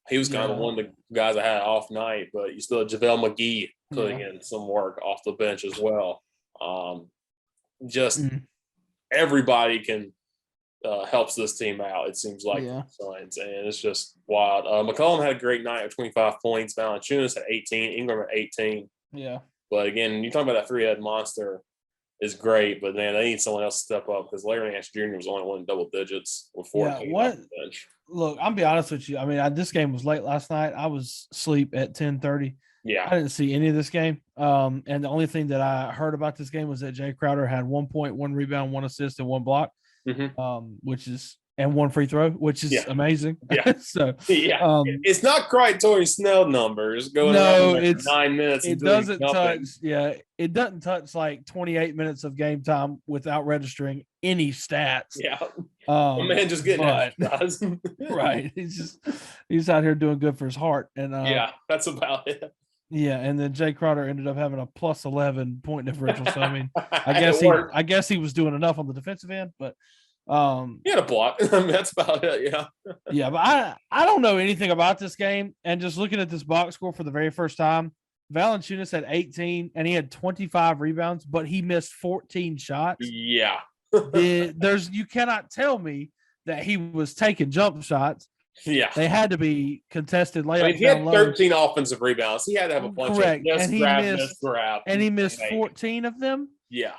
He was kind of one of the guys that had an off night, but you still have JaVale McGee putting in some work off the bench as well. Everybody can helps this team out, it seems like, Suns, and it's just wild. McCollum had a great night of 25 points. Valanciunas had 18. Ingram had 18. Yeah. But again, you talk about that 3-head monster is great, but man, they need someone else to step up because Larry Nance Jr. was only one in double digits with 14 off the bench. look, I'm be honest with you. I mean, this game was late last night. I was asleep at 10:30. Yeah. I didn't see any of this game. And the only thing that I heard about this game was that Jay Crowder had 1 point, 1 rebound, 1 assist, and 1 block, which is and 1 free throw, which is amazing. Yeah. So it's not quite Tori Snell numbers going no, around for 9 minutes. It doesn't touch. Yeah, it doesn't touch like 28 minutes of game time without registering any stats. Yeah. Man, just getting exercise. Right. He's out here doing good for his heart. And that's about it. Yeah, and then Jay Crowder ended up having a plus 11 point differential. So I mean, I guess he was doing enough on the defensive end, but he had a block. I mean, that's about it. Yeah. Yeah, but I don't know anything about this game, and just looking at this box score for the very first time, Valanciunas had 18 and he had 25 rebounds, but he missed 14 shots. Yeah. You cannot tell me that he was taking jump shots. Yeah. They had to be contested layups. I mean, he had 13 offensive rebounds. He had to have a bunch of grab. And he missed 14 of them. Yeah.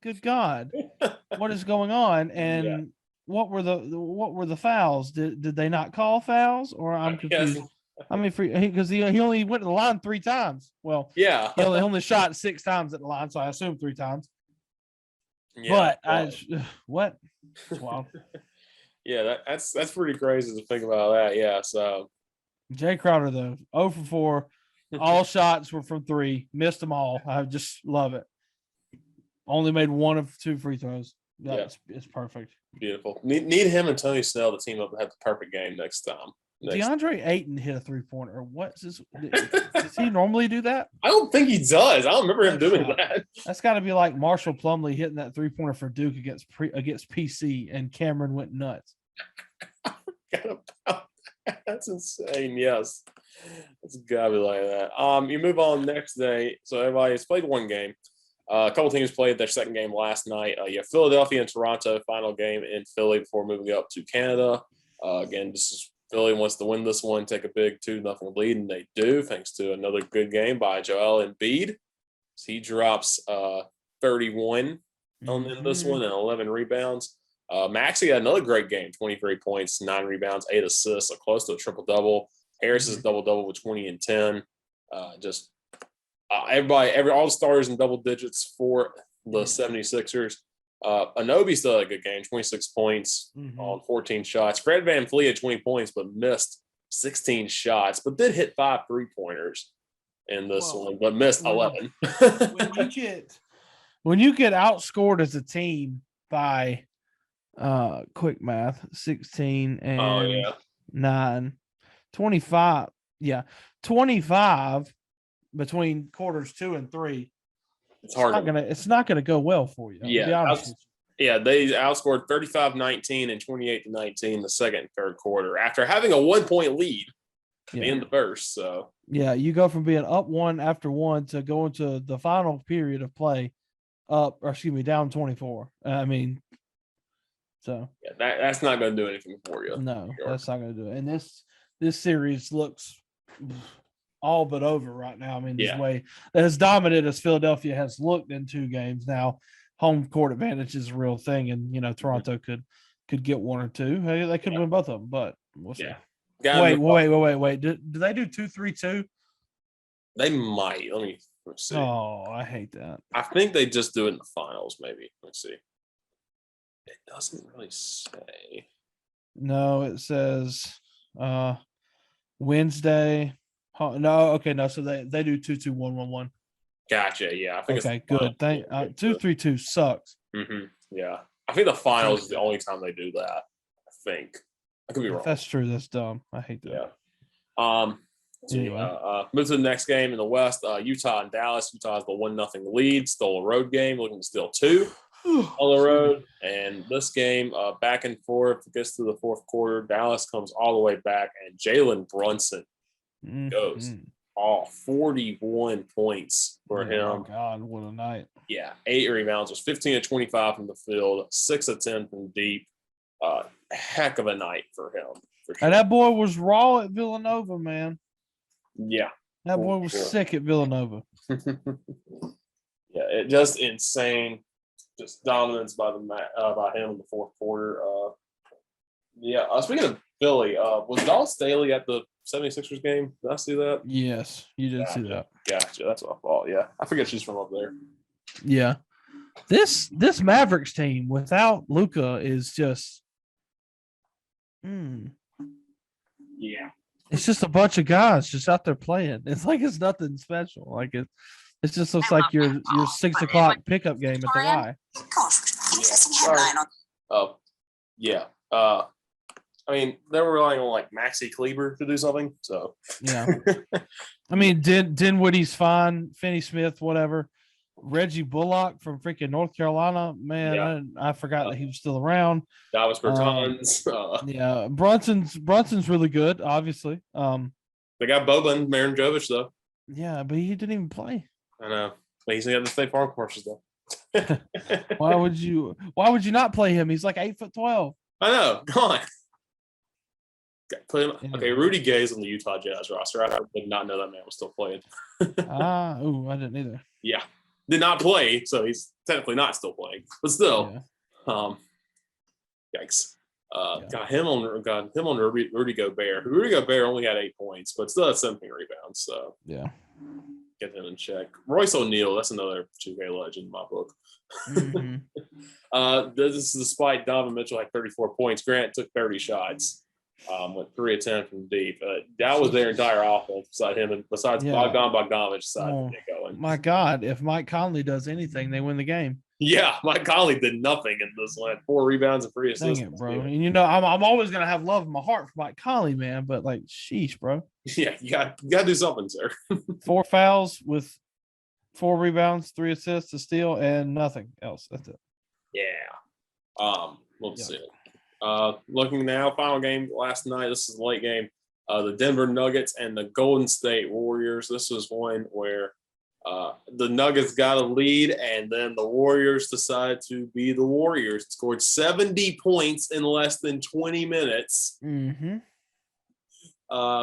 Good God. What is going on? And what were the fouls? Did they not call fouls? Or I'm confused. I mean, because he only went to the line 3 times. Well, he only shot 6 times at the line, so I assume 3 times. Yeah, but what? It's wild. Yeah, that's pretty crazy to think about that. Yeah, so Jay Crowder though, 0 for 4. All shots were from 3. Missed them all. I just love it. Only made 1 of 2 free throws. It's perfect. Beautiful. Need him and Tony Snell to team up and have the perfect game next time. DeAndre Ayton hit a 3-pointer. What is this? Does he normally do that? I don't think he does. I don't remember him doing that. That's got to be like Marshall Plumlee hitting that 3-pointer for Duke against PC, and Cameron went nuts. That's insane. Yes, it's gotta be like that. You move on next day. So everybody's played one game. A couple teams played their second game last night. You have Philadelphia and Toronto, final game in Philly before moving up to Canada. Again, this is Philly wants to win this one, take a big 2-0 lead, and they do, thanks to another good game by Joel Embiid. So he drops 31 on this one and 11 rebounds. Maxey had another great game, 23 points, 9 rebounds, 8 assists, so close to a triple-double. Harris is double-double with 20 and 10. All the stars in double digits for the 76ers. Anobi still had a good game, 26 points on 14 shots. Fred VanVleet had 20 points, but missed 16 shots, but did hit 5 3-pointers in this one, but missed 11. when you get outscored as a team by quick math, 16 and 9, 25. Yeah, 25 between quarters 2 and 3. It's not gonna go well for you. They outscored 35-19 and 28-19 the second and third quarter after having a 1-point lead in the first. So you go from being up 1 after 1 to go into the final period of play down 24. that's not going to do anything for you. No, that's not going to do it. And this series looks all but over right now. I mean, this way, as dominant as Philadelphia has looked in 2 games now, home court advantage is a real thing, and Toronto could get 1 or 2. They could win both of them, but we'll see. Wait. Do they do 2-3-2? They might. Let's see. Oh, I hate that. I think they just do it in the finals, maybe. Let's see. It doesn't really say. No, it says Wednesday. No. So they do 2-2-1-1-1. Gotcha. Yeah, I think. Okay, good. 2-3-2 sucks. Yeah, I think the finals is the only time they do that. I think I could be wrong. If that's true, that's dumb. I hate that. Yeah. Move to the next game in the West. Utah and Dallas. Utah has the 1-0 lead. Stole a road game, looking to steal 2 on the road. And this game, back and forth, gets to the fourth quarter. Dallas comes all the way back, and Jalen Brunson goes off 41 points for him. Oh God, what a night! Yeah, 8 rebounds, was 15 of 25 from the field, 6 of 10 from deep. Heck of a night for him. For sure. And that boy was raw at Villanova, man. Yeah, that boy was sick at Villanova. It just insane, just dominance by him in the fourth quarter. Speaking of Philly. Was Dallas Staley at the 76ers game? Did I see that? Yes, you did see that. Gotcha. That's my fault. Yeah. I forget she's from up there. Yeah. This Mavericks team without Luka is just Yeah. it's just a bunch of guys just out there playing. It's like it's nothing special. Like it just looks like your 6 o'clock pickup game at the Y. Oh, yeah. I mean, they were relying on like Maxi Kleber to do something. So yeah. I mean, Dinwiddie's fine, Finney Smith, whatever. Reggie Bullock from freaking North Carolina, man, I forgot that he was still around. That was Bertans. Yeah, Brunson's really good, obviously. They got Boban Marinjovic though. Yeah, but he didn't even play. I know, but he's got the State Farm commercials though. Why would you not play him? He's like 8'12". I know. Come on. Okay, Rudy Gay's on the Utah Jazz roster. I did not know that man was still playing. I didn't either. Yeah, did not play, so he's technically not still playing, but still, yikes. Got him on Rudy Gobert. Rudy Gobert only had 8 points, but still had 17 rebounds. So yeah, get him in check. Royce O'Neal, that's another 2K legend in my book. Mm-hmm. This is despite Donovan Mitchell had 34 points. Grant took 30 shots. With 3 of 10 from deep. That was their entire offense beside him and besides Bogdanovich decided to get going. My God, if Mike Conley does anything, they win the game. Yeah, Mike Conley did nothing in this one. 4 rebounds and 3 assists. Dang it, bro. And I'm always gonna have love in my heart for Mike Conley, man. But like, sheesh, bro. Yeah, you got to do something, sir. 4 fouls with 4 rebounds, 3 assists, a steal, and nothing else. That's it. Yeah. Let's see. Looking now, final game last night. This is a late game. The Denver Nuggets and the Golden State Warriors. This was one where the Nuggets got a lead, and then the Warriors decided to be the Warriors. Scored 70 points in less than 20 minutes. Mm-hmm.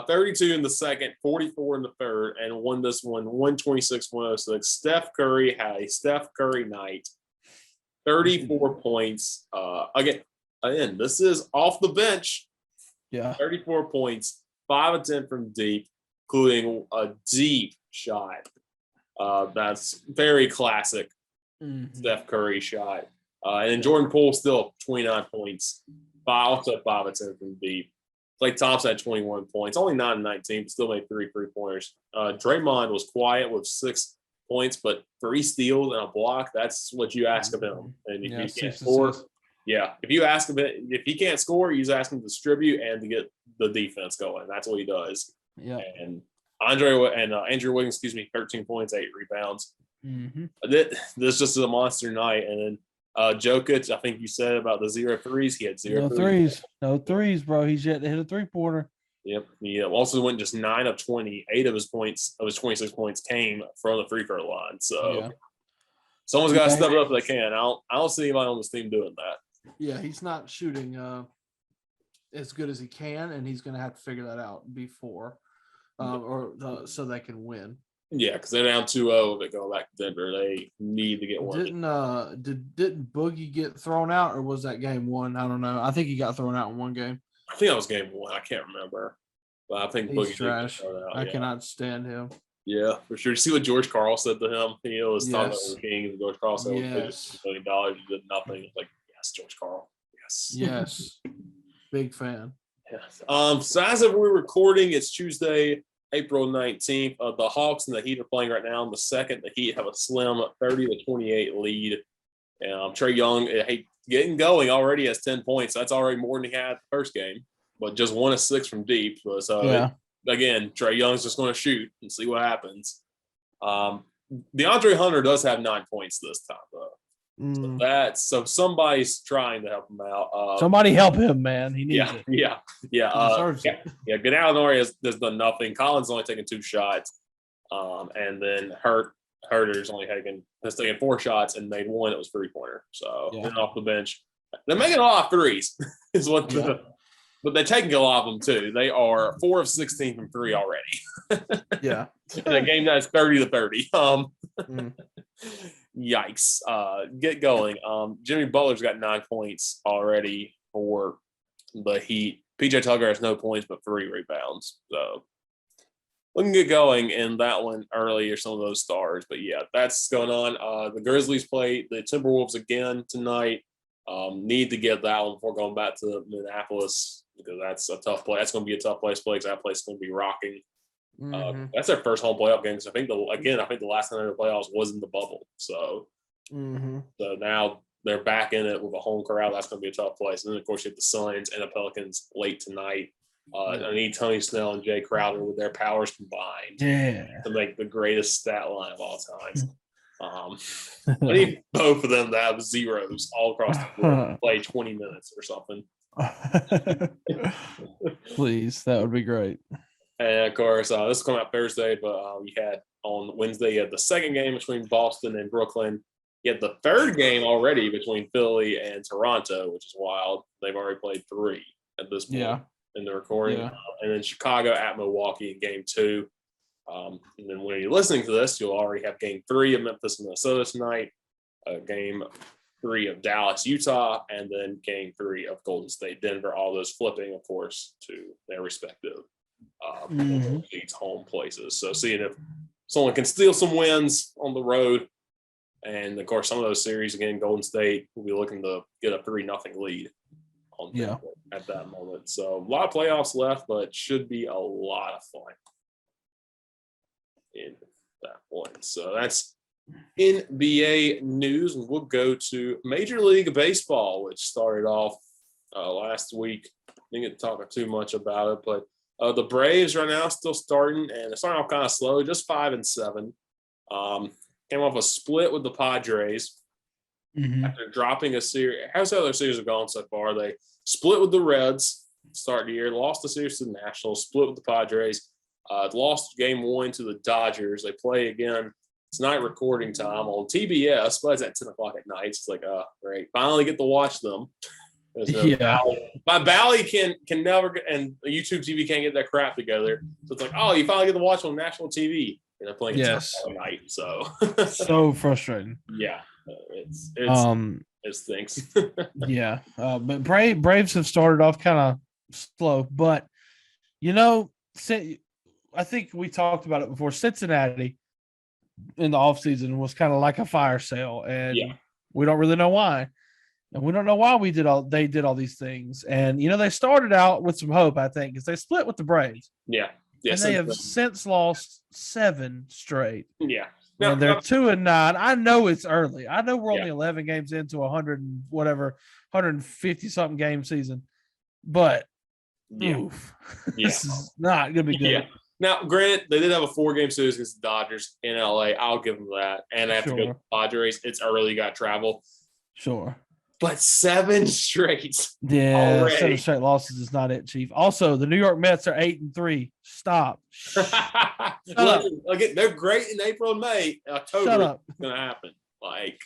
32 in the second, 44 in the third, and won this one 126-106. Steph Curry had a Steph Curry night. 34 points. Again, this is off the bench. Yeah. 34 points, 5 of 10 from deep, including a deep shot. That's very classic Steph Curry shot. And then Jordan Poole still 29 points, also 5 of 10 from deep. Klay Thompson had 21 points, only 9 of 19, but still made 3 3-pointers. Draymond was quiet with 6 points, but 3 steals and a block, that's what you ask of him. And if you can't score, if you ask him, if he can't score, you just ask him to distribute and to get the defense going. That's what he does. Yeah. And Andrew Wiggins, 13 points, 8 rebounds. Mm-hmm. This just is a monster night. And then Jokic, I think you said about the 0 threes. He had 0 threes. No threes, bro. He's yet to hit a 3-pointer. Yep. He also went just 9 of 20. 8 of his 26 points came from the free throw line. So someone's got to step it up if they can. I don't see anybody on this team doing that. Yeah, he's not shooting as good as he can, and he's going to have to figure that out before, so they can win. Yeah, because they're down 2-0. They're going back to Denver. They need to get one. Didn't Boogie get thrown out, or was that game 1? I don't know. I think he got thrown out in one game. I think that was game 1. I can't remember, but I think He's Boogie trash. did get thrown out. I cannot stand him. Yeah, for sure. You see what George Karl said to him? He was talking about the King, and George Karl said, $1 million. He did nothing. It's like, yes, George Karl. Yes. Yes. Big fan. Yeah. So as of we're recording, it's Tuesday, April 19th. The Hawks and the Heat are playing right now. In the second, the Heat have a slim 30-28 lead. Trae Young, getting going already, has 10 points. That's already more than he had the first game, but just 1 of 6 from deep. So again, Trae Young's just going to shoot and see what happens. DeAndre Hunter does have 9 points this time, though. So somebody's trying to help him out. Somebody help him, man. He needs it. Yeah. Gallinari has done nothing. Collins only taken 2 shots, and then Herter's has taken 4 shots and made 1 that was 3-pointer. So off the bench, they're making a lot of threes. But they're taking a lot of them too. They are 4 of 16 from 3 already. Yeah. In a game that's 30-30. Yikes. Get going. Jimmy Butler's got 9 points already for the Heat. PJ Tucker has no points but 3 rebounds. So we can get going in that one early or some of those stars. But yeah, that's going on. The Grizzlies play the Timberwolves again tonight. Need to get that one before going back to Minneapolis because that's a tough play. That's going to be a tough place to play because that place is going to be rocking. That's their first home playoff game. So I think the last time they were in the playoffs was in the bubble. So, so now they're back in it with a home crowd. That's going to be a tough place. And then of course you have the Suns and the Pelicans late tonight. I need Tony Snell and Jay Crowder with their powers combined to make the greatest stat line of all time. I need both of them to have zeros all across the board, play 20 minutes or something. Please, that would be great. And of course, this is coming out Thursday, but we had on Wednesday, you had the second game between Boston and Brooklyn. You had the third game already between Philly and Toronto, which is wild. They've already played 3 at this point in the recording. And then Chicago at Milwaukee in game 2. And then when you're listening to this, you'll already have game 3 of Memphis, Minnesota tonight, game 3 of Dallas, Utah, and then game 3 of Golden State, Denver, all those flipping, of course, to their respective home places. So seeing if someone can steal some wins on the road. And of course, some of those series, again, Golden State will be looking to get a 3-0 lead on Denver at that moment. So a lot of playoffs left, but should be a lot of fun in that one. So that's NBA news, and we'll go to Major League Baseball, which started off last week. Didn't get to talk too much about it, but the Braves right now still starting, and they're starting off kind of slow, just 5-7. Came off a split with the Padres after dropping a series. How's the other series have gone so far? They split with the Reds, start the year, lost the series to the Nationals, split with the Padres, lost game 1 to the Dodgers. They play again. It's night recording time on TBS, but it's at 10 o'clock at night. It's like, great. Finally get to watch them. My Bally can never get, and YouTube TV can't get that crap together. So it's like, you finally get to watch on national TV. And they're playing at night. So so frustrating. Yeah. It stinks. But Braves have started off kind of slow, but I think we talked about it before. Cincinnati in the offseason was kind of like a fire sale, and we don't really know why. And we don't know why they did all these things. And they started out with some hope, I think, because they split with the Braves. And they have since lost 7 straight. And they're 2-9. I know it's early. I know we're only 11 games into 150 something game season, but this is not going to be good. Now, granted, they did have a 4-game series against the Dodgers in LA. I'll give them that. And after go to the Padres, it's early. You got to travel. Sure. But 7 straight. Yeah, already. 7 straight losses is not it, Chief. Also, the New York Mets are 8-3. Stop. Shut up. They're great in April and May. October is going to happen.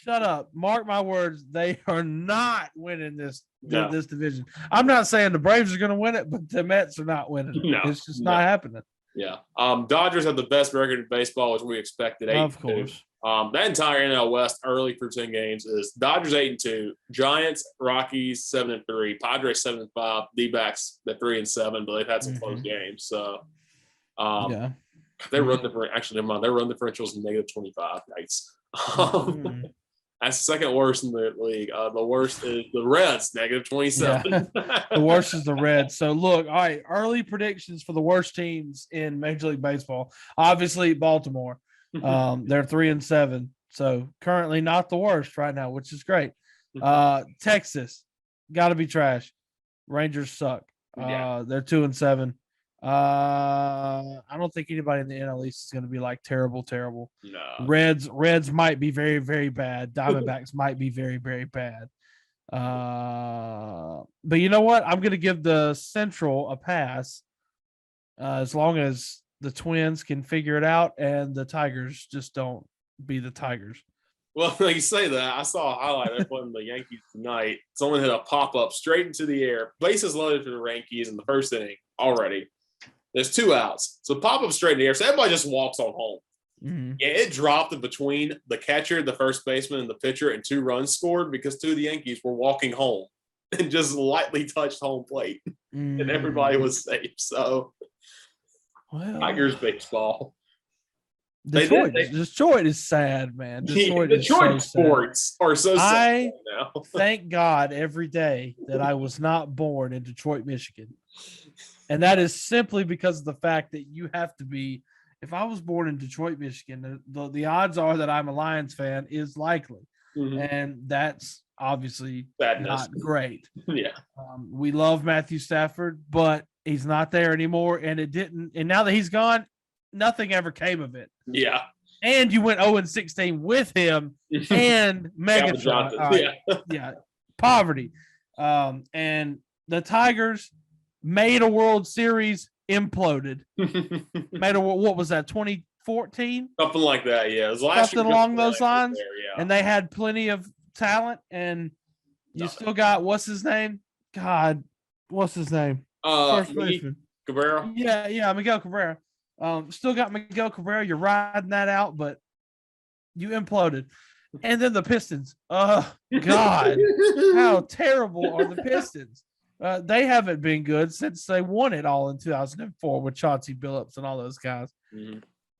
Shut up. Mark my words. They are not winning this division. I'm not saying the Braves are going to win it, but the Mets are not winning it. It's just not happening. Yeah. Dodgers have the best record in baseball, which we expected. 8-2. Of course. That entire NL West early through 10 games is Dodgers 8-2, Giants, Rockies 7-3, Padres 7-5, D-backs they're 3-7, but they've had some close games. So they run their run differential is -25. Nice. That's the second worst in the league. The worst is the Reds, -27. The worst is the Reds. So look, all right, early predictions for the worst teams in Major League Baseball. Obviously, Baltimore. They're 3-7, so currently not the worst right now, which is great. Texas, got to be trash. Rangers suck. They're 2-7. I don't think anybody in the NL East is going to be terrible. No. Reds might be very, very bad. Diamondbacks might be very, very bad. But you know what? I'm going to give the Central a pass as long as the Twins can figure it out and the Tigers just don't be the Tigers. Well, you say that. I saw a highlight. They're playing the Yankees tonight. Someone hit a pop-up straight into the air. Bases loaded for the Yankees in the first inning already. There's 2 outs. So pop-up straight in the air. So everybody just walks on home. Yeah, it dropped in between the catcher, the first baseman, and the pitcher, and 2 runs scored because 2 of the Yankees were walking home. and just lightly touched home plate, and everybody was safe. So, Tigers baseball. Detroit is sad, man. Detroit is so sports sad. Are so sad now. Thank God every day that I was not born in Detroit, Michigan. And that is simply because of the fact that you have to be. If I was born in Detroit, Michigan, the odds are that I'm a Lions fan is likely. And that's obviously not great. Yeah. We love Matthew Stafford, but he's not there anymore. And it didn't. And now that he's gone, nothing ever came of it. Yeah. And you went 0-16 with him and Megatron. Yeah. Poverty. And the Tigers made a World Series, imploded. What was that, 2014? Something like that, yeah. It was last Something along those lines. And they had plenty of talent, and you still got, what's his name? God, what's his name? First baseman. Cabrera? Yeah, Miguel Cabrera. Still got Miguel Cabrera. You're riding that out, but you imploded. And then the Pistons. God, how terrible are the Pistons? They haven't been good since they won it all in 2004 with Chauncey Billups and all those guys.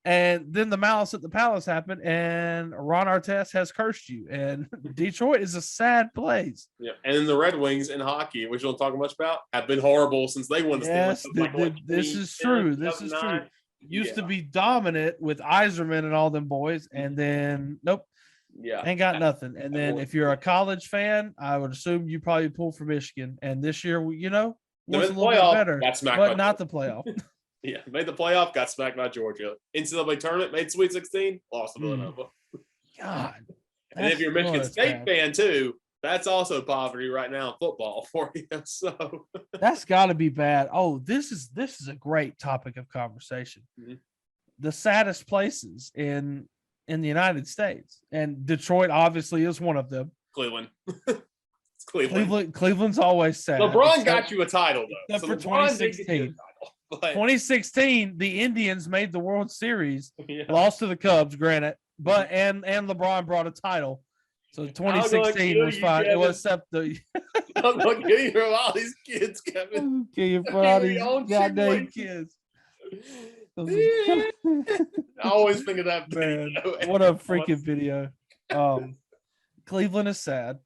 And then the Malice at the Palace happened, and Ron Artest has cursed you. And Detroit is a sad place. Yeah, and then the Red Wings in hockey, which we don't talk much about, have been horrible since they won the Stanley Cup. This is true. This is true. Used to be dominant with Yzerman and all them boys, and then nope. Yeah, ain't got nothing. And then if you're a college fan, I would assume you probably pull for Michigan. And this year, was a little bit better, but not the playoff. Yeah, made the playoff, got smacked by Georgia. NCAA tournament, made Sweet 16, lost to Villanova. God. And if you're a Michigan State fan too, that's also poverty right now in football for you. So that's got to be bad. Oh, this is a great topic of conversation. The saddest places in the United States, and Detroit obviously is one of them. Cleveland. It's Cleveland. Cleveland's always sad. LeBron got you a title though. Except for 2016. 2016, the Indians made the World Series, lost to the Cubs, granted, but and LeBron brought a title. So 2016 was fine. It was except the. I'm going to kill you from all these kids, Kevin. Kill you for all these goddamn kids. I always think of that video. Man, what a freaking video. Cleveland is sad.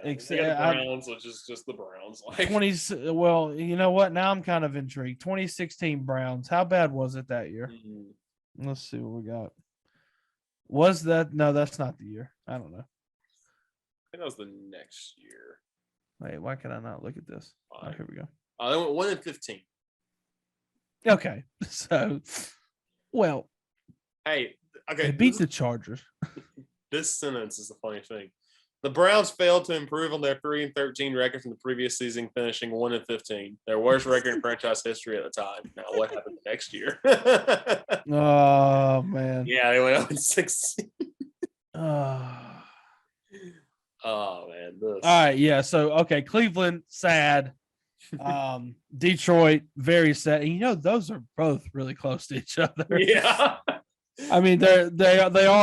Except the Browns, which is just the Browns. Well, you know what? Now I'm kind of intrigued. 2016 Browns. How bad was it that year? Let's see what we got. Was that? No, that's not the year. I don't know. I think that was the next year. Wait, why can I not look at this? Oh, here we go. They went 1-15. Okay, so, well. Hey, okay. They beat the Chargers. This sentence is the funny thing. The Browns failed to improve on their 3-13 record from the previous season, finishing 1-15, their worst record in franchise history at the time. Now, what happened next year? Oh man! Yeah, they went 0-16. Oh man! All right, yeah. So okay, Cleveland sad. Detroit very sad. And those are both really close to each other. Yeah. I mean, they are,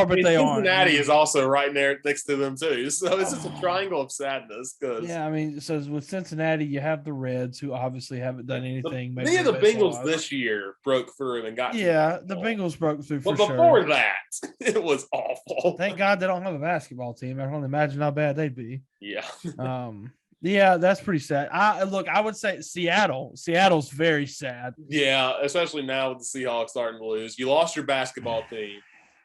but they aren't. Cincinnati is also right there next to them too, so it's just a triangle of sadness. Yeah, I mean, so with Cincinnati, you have the Reds, who obviously haven't done anything. The Bengals this year broke through and got. Yeah, the Bengals broke through for sure. But before that, it was awful. Thank God they don't have a basketball team. I can only imagine how bad they'd be. Yeah. Yeah, that's pretty sad. I would say Seattle. Seattle's very sad. Yeah, especially now with the Seahawks starting to lose. You lost your basketball team.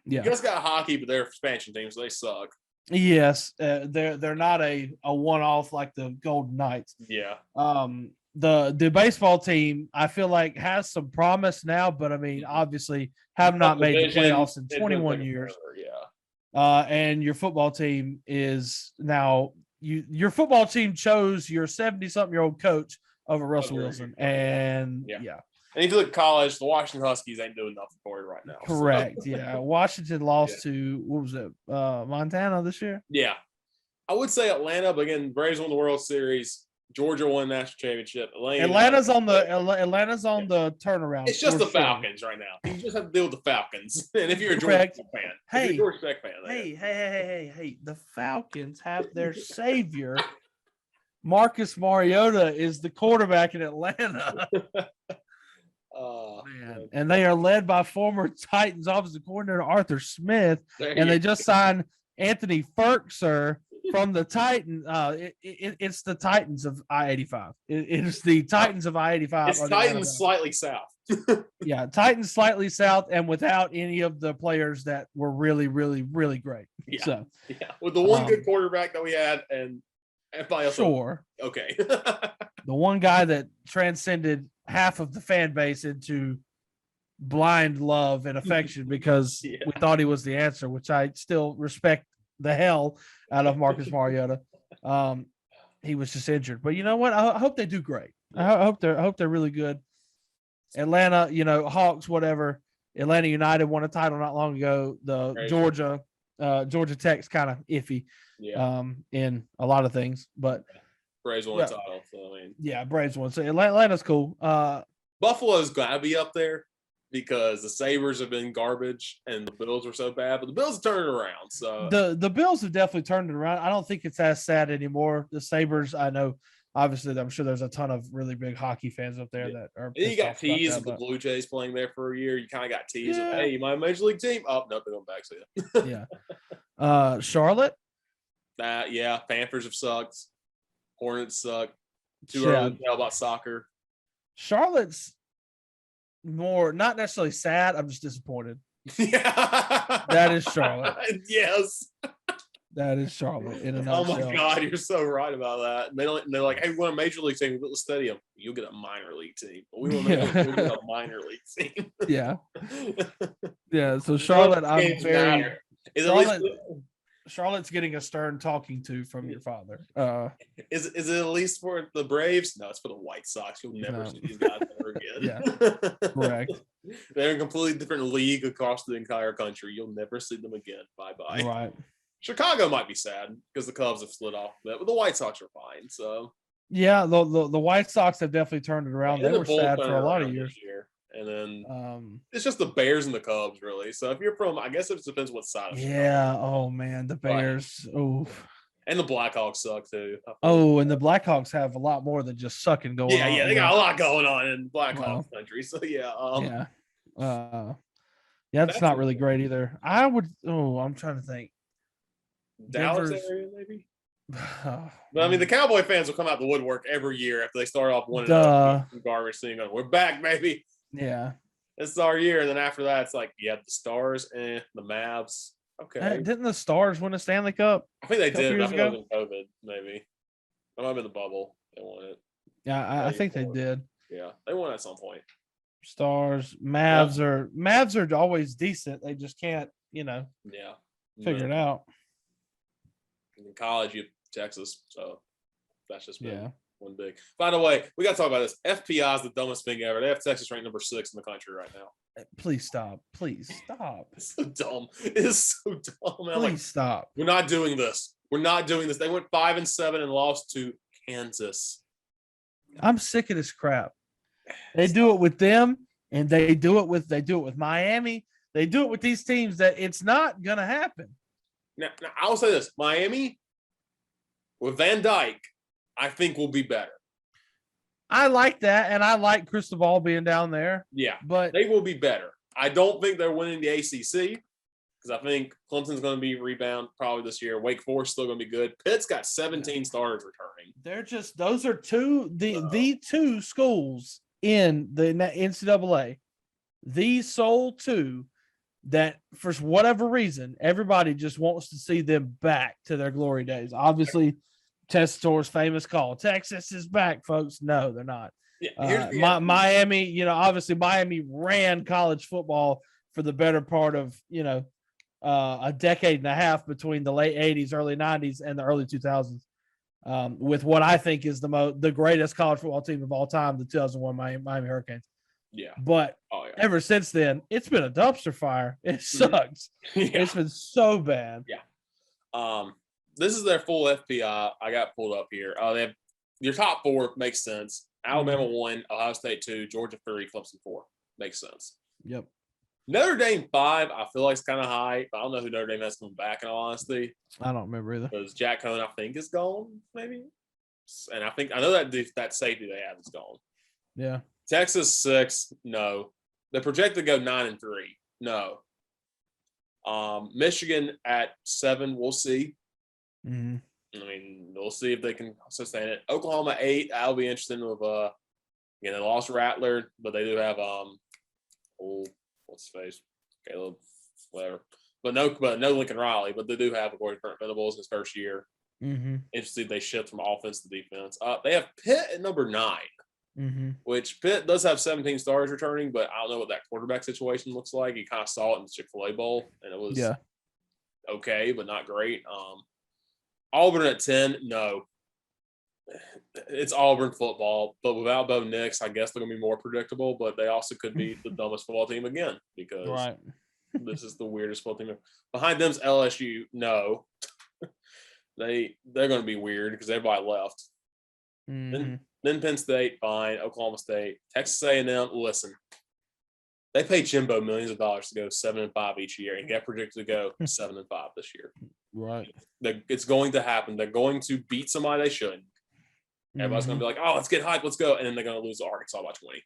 Yeah. You guys got hockey, but they're expansion teams, so they suck. Yes, they're not a one-off like the Golden Knights. Yeah. The baseball team, I feel like has some promise now, but I mean, obviously have not made the playoffs in 21 years. Yeah. And your football team is now. Your football team chose your 70-something-year-old coach over Russell Wilson. And yeah. And if you look at college, the Washington Huskies ain't doing nothing for you right now. Correct. So. Yeah. Washington lost to, what was it, Montana this year? Yeah. I would say Atlanta, but again, Braves won the World Series. Georgia won the national championship. Atlanta's on the turnaround. It's just the Falcons right now. You just have to deal with the Falcons. And if you're a Georgia fan, hey, the Falcons have their savior Marcus Mariota is the quarterback in Atlanta. Man. And they are led by former Titans offensive coordinator Arthur Smith, and they just signed Anthony Ferkser from the Titans. It's the Titans of I-85. It's the Titans of I-85. It's Titans slightly south. Yeah, Titans slightly south, and without any of the players that were really, really, really great. Yeah, so, with the one good quarterback that we had, and everybody else. Sure. Okay. The one guy that transcended half of the fan base into blind love and affection because we thought he was the answer, which I still respect the hell out of Marcus Mariota. He was just injured, but you know what? I hope they do great. I hope they're really good. Atlanta, Hawks, whatever. Atlanta United won a title not long ago. The Georgia Tech's kind of iffy, in a lot of things, but Braves won a title. So Braves won. So Atlanta's cool. Buffalo's gotta be up there because the Sabres have been garbage and the Bills were so bad, but the Bills have turned it around. So the Bills have definitely turned it around. I don't think it's as sad anymore. The Sabres, I know, obviously, I'm sure there's a ton of really big hockey fans up there that are. And you got teased with the Blue Jays playing there for a year. You kind of got teased with, hey, my major league team. Oh, no, they're going back to you. Yeah. Charlotte. Panthers have sucked. Hornets suck. Too early to tell about soccer. Charlotte's more not necessarily sad. I'm just disappointed. Yeah, that is Charlotte. Yes, that is Charlotte in a nutshell. Oh my God, you're so right about that. And they're like, hey, we want a major league team. We built the stadium. You'll get a minor league team. But we want to get a minor league team. Yeah. So Charlotte, I'm very. Charlotte's getting a stern talking to from your father. Is it at least for the Braves? No, it's for the White Sox. You'll never see these guys ever again. Correct. They're in a completely different league across the entire country. You'll never see them again. Bye-bye. Right. Chicago might be sad because the Cubs have slid off, but the White Sox are fine. So yeah, the White Sox have definitely turned it around. They were sad for a lot of years. And then it's just the Bears and the Cubs, really. So if you're from, I guess it depends what side. Oh man, the Bears. Oh, and the Blackhawks suck too. Oh, and the Blackhawks have a lot more than just sucking going on. Yeah, they got a lot going on in Blackhawks country. So that's not really great either. I'm trying to think. Dallas area, maybe. But I mean, the Cowboy fans will come out the woodwork every year after they start off winning garbage thing. We're back, baby. Yeah, it's our year, and then after that, it's like the Stars and the Mavs. Okay, didn't the Stars win a Stanley Cup? I think they did. I think it was in COVID, maybe. That might have been the bubble. They won it. Yeah, I think they did. Yeah, they won at some point. Stars, Mavs are always decent. They just can't, figure it out. In college, you have Texas, so that's just been one big. By the way, we got to talk about this. FPI is the dumbest thing ever. They have Texas ranked number 6 in the country right now. Please stop. It's so dumb. It is so dumb. Please stop. We're not doing this. They went 5-7 and lost to Kansas. I'm sick of this crap. They do it with them, and they do it with Miami. They do it with these teams that it's not gonna happen. Now I'll say this: Miami with Van Dyke, I think will be better. I like that, and I like Cristobal being down there. Yeah, but they will be better. I don't think they're winning the ACC because I think Clemson's going to be rebound probably this year. Wake Forest still going to be good. Pitt's got 17 starters returning. They're just those are the two schools in the NCAA, the sole two that for whatever reason everybody just wants to see them back to their glory days. Obviously, Testator's famous call, Texas is back, folks. No, they're not. Miami, obviously Miami ran college football for the better part of a decade and a half between the late 80s, early 90s, and the early 2000s, with what I think is the greatest college football team of all time, the 2001 Miami Hurricanes. Yeah. But ever since then, it's been a dumpster fire. It sucks. It's been so bad. Yeah. This is their full FPI. I got pulled up here. They have your top 4 makes sense. Alabama 1, Ohio State 2, Georgia 3, Clemson 4. Makes sense. Yep. Notre Dame 5, I feel like it's kind of high, but I don't know who Notre Dame has coming back, in all honesty. I don't remember either. Because Jack Cohn, I think, is gone, maybe. And I know that safety they have is gone. Yeah. Texas 6, no. They're projected to go 9-3, no. Michigan at 7, we'll see. Mm-hmm. I mean, we'll see if they can sustain it. Oklahoma 8, I'll be interested with they lost Rattler, but they do have what's his face? Caleb, whatever. But no Lincoln Riley, but they do have Corey Venables in his first year. Mm-hmm. Interesting, they shift from offense to defense. They have Pitt at number 9. Mm-hmm. Which Pitt does have 17 stars returning, but I don't know what that quarterback situation looks like. You kind of saw it in the Chick-fil-A Bowl, and it was okay, but not great. Auburn at 10, no. It's Auburn football, but without Bo Nix, I guess they're going to be more predictable, but they also could be the dumbest football team again because this is the weirdest football team. Behind them's LSU, no. They're going to be weird because everybody left. Mm-hmm. Then Penn State, fine. Oklahoma State, Texas A&M. Listen, they pay Jimbo millions of dollars to go 7-5 each year, and get predicted to go 7-5 this year. Right. It's going to happen. They're going to beat somebody they shouldn't. Everybody's going to be like, "Oh, let's get hyped, let's go," and then they're going to lose to Arkansas by 20.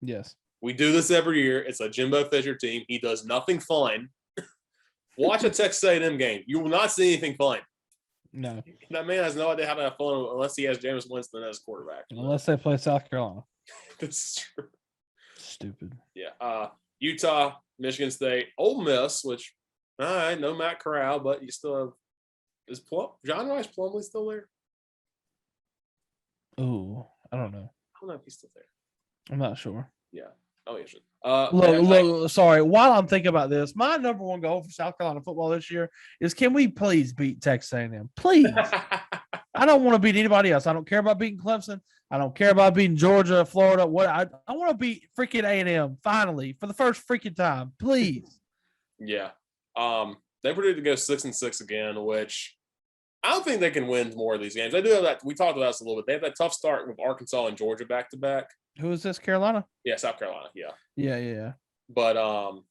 Yes. We do this every year. It's a Jimbo Fisher team. He does nothing fun. Watch a Texas A&M game. You will not see anything fun. No. That man has no idea how to have fun unless he has Jameis Winston as quarterback. Unless they play South Carolina. That's true. Stupid. Yeah. Utah, Michigan State, Ole Miss, which, all right, no Matt Corral, but you still have – is John Rice Plumlee still there? Oh, I don't know. I don't know if he's still there. I'm not sure. Yeah. Oh, yeah, sure. Look, sorry. While I'm thinking about this, my number one goal for South Carolina football this year is can we please beat Texas A&M? Please. I don't want to beat anybody else. I don't care about beating Clemson. I don't care about beating Georgia, Florida. What I want to beat freaking A&M finally for the first freaking time. Please. Yeah. They predicted to go 6-6 again, which I don't think they can win more of these games. They do have that. We talked about this a little bit. They have that tough start with Arkansas and Georgia back to back. Who is this? Carolina? Yeah, South Carolina. Yeah. Yeah. But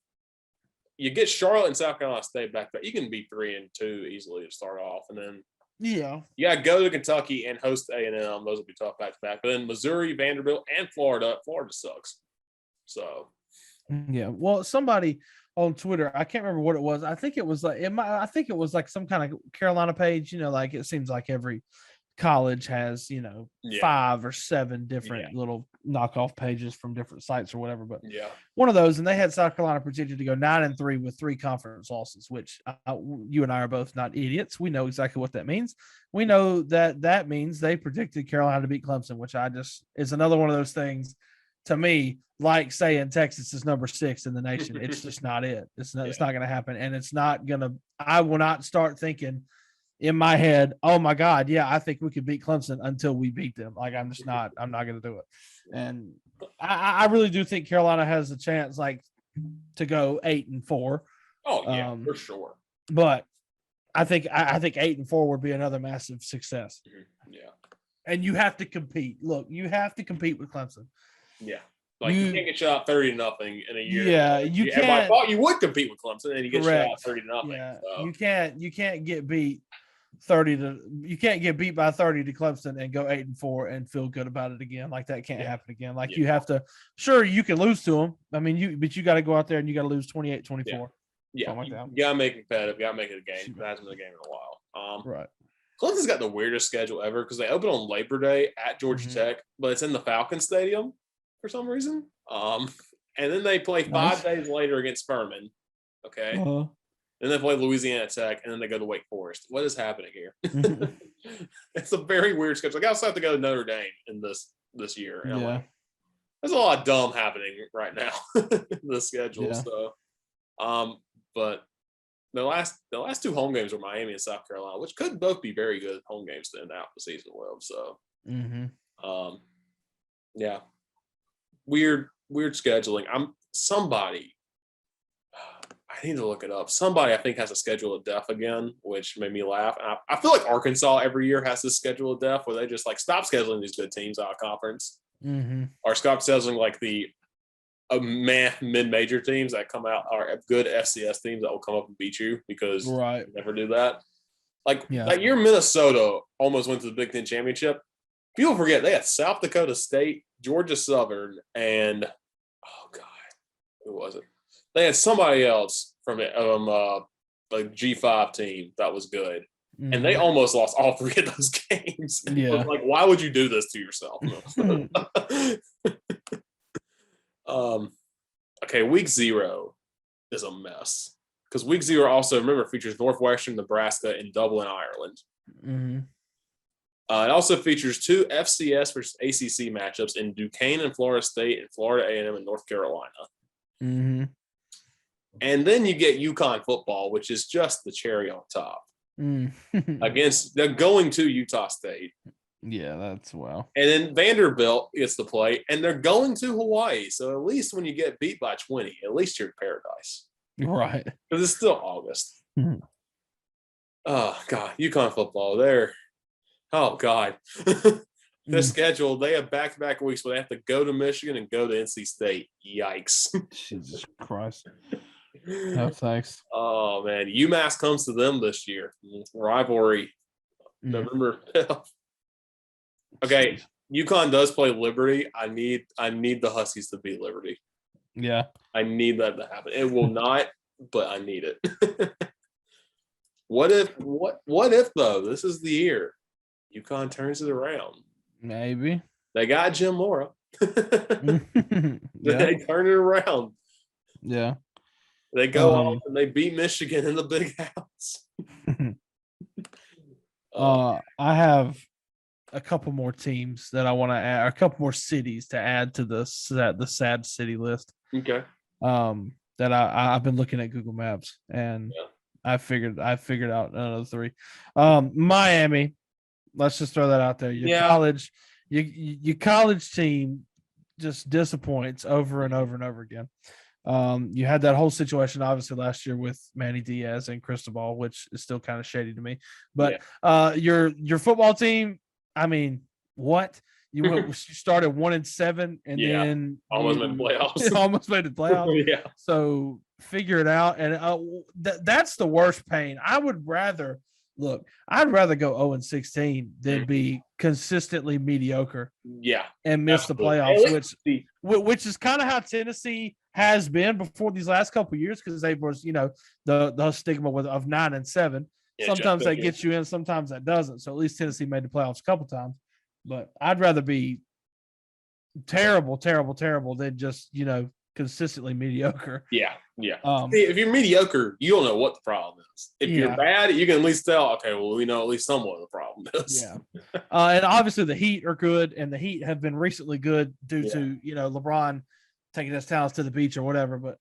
you get Charlotte and South Carolina State back there. You can be 3-2 easily to start off, and then you got to go to Kentucky and host A&M. Those will be tough back to back. But then Missouri, Vanderbilt, and Florida. Florida sucks. So yeah. Well, somebody on Twitter, I can't remember what it was. I think it was like some kind of Carolina page. Like it seems like every college has 5 or 7 different little knockoff pages from different sites or whatever, but one of those, and they had South Carolina projected to go 9-3 with 3 conference losses, which you and I are both not idiots. We know exactly what that means. We know that means they predicted Carolina to beat Clemson, which is another one of those things to me, like saying Texas is number 6 in the nation. It's just not it. It's not going to happen. And I will not start thinking in my head, oh my God, yeah, I think we could beat Clemson until we beat them. Like I'm not going to do it. And I really do think Carolina has a chance, to go 8-4. Oh yeah, for sure. But I think 8-4 would be another massive success. Yeah. And you have to compete. Look, you have to compete with Clemson. Yeah. You can't get shot 30-0 in a year. Yeah, you can't. I thought you would compete with Clemson, and you get shot 30-0. Yeah, so. You can't get beat 30 to. You can't get beat by 30 to Clemson and go 8-4 and feel good about it again. Like that can't happen again. You have to. Sure, you can lose to them. I mean, but you got to go out there and you got to lose 28-24. Yeah, like that. You got to make it competitive. Got to make it a game. It hasn't been a game in a while. Right. Clemson's got the weirdest schedule ever because they open on Labor Day at Georgia Tech, but it's in the Falcon Stadium for some reason. And then they play 5 days later against Furman. Okay. Uh-huh. Then they play Louisiana Tech, and then they go to Wake Forest. What is happening here? It's a very weird schedule. I also have to go to Notre Dame in this year. And there's a lot of dumb happening right now in the schedule. Yeah. So, but the last 2 home games were Miami and South Carolina, which could both be very good home games to end out the season with. So, yeah, weird scheduling. I need to look it up. Somebody I think has a schedule of death again, which made me laugh. And I feel like Arkansas every year has this schedule of death where they just stop scheduling these good teams out of conference, or stop scheduling the mid-major teams that come out are good FCS teams that will come up and beat you because you never do that. That year Minnesota almost went to the Big Ten championship. people forget they had South Dakota State, Georgia Southern, and oh god, who was it? They had somebody else from like G5 team that was good, and they almost lost all three of those games. Yeah. Like, why would you do this to yourself? Okay, week 0 is a mess because week 0 also, remember, features Northwestern, Nebraska, and Dublin, Ireland. Mm-hmm. It also features 2 FCS versus ACC matchups in Duquesne and Florida State, and Florida A&M and North Carolina. Mm-hmm. And then you get UConn football, which is just the cherry on top. They're going to Utah State. Yeah, that's wow. And then Vanderbilt gets to play, and they're going to Hawaii. So at least when you get beat by 20, at least you're in paradise. Right. Because it's still August. Mm-hmm. Oh, God. UConn football, oh, God. Their schedule, they have back-to-back weeks where they have to go to Michigan and go to NC State. Yikes. Jesus Christ. No thanks. Oh, man. UMass comes to them this year. Rivalry. November 5th. Okay, UConn does play Liberty. I need the Huskies to beat Liberty. Yeah. I need that to happen. It will not, but I need it. What if though? This is the year UConn turns it around. Maybe. They got Jim Mora. Yeah. They turn it around. Yeah. They go off and they beat Michigan in the Big House. I have a couple more teams that I want to add, a couple more cities to add to the sad city list. Okay. That I've been looking at Google Maps, and I figured out another 3. Miami. Let's just throw that out there. Your college team just disappoints over and over and over again. You had that whole situation obviously last year with Manny Diaz and Cristobal, which is still kind of shady to me. But your football team, I mean, what? You started 1-7 and then almost made the playoffs. Almost made the playoffs. Yeah. So figure it out. And that's the worst pain. I'd rather go 0-16 than be consistently mediocre. Yeah. And miss the playoffs, which is kind of how Tennessee has been before these last couple of years, because they was, the stigma of 9-7. Yeah, sometimes that gets you in, sometimes that doesn't. So at least Tennessee made the playoffs a couple times. But I'd rather be terrible than just, consistently mediocre. Yeah. If you're mediocre, you don't know what the problem is. If you're bad, you can at least tell, okay, well, we know at least somewhat of the problem is. Yeah. And obviously the Heat are good, and the Heat have been recently good due to, LeBron taking his talents to the beach or whatever. But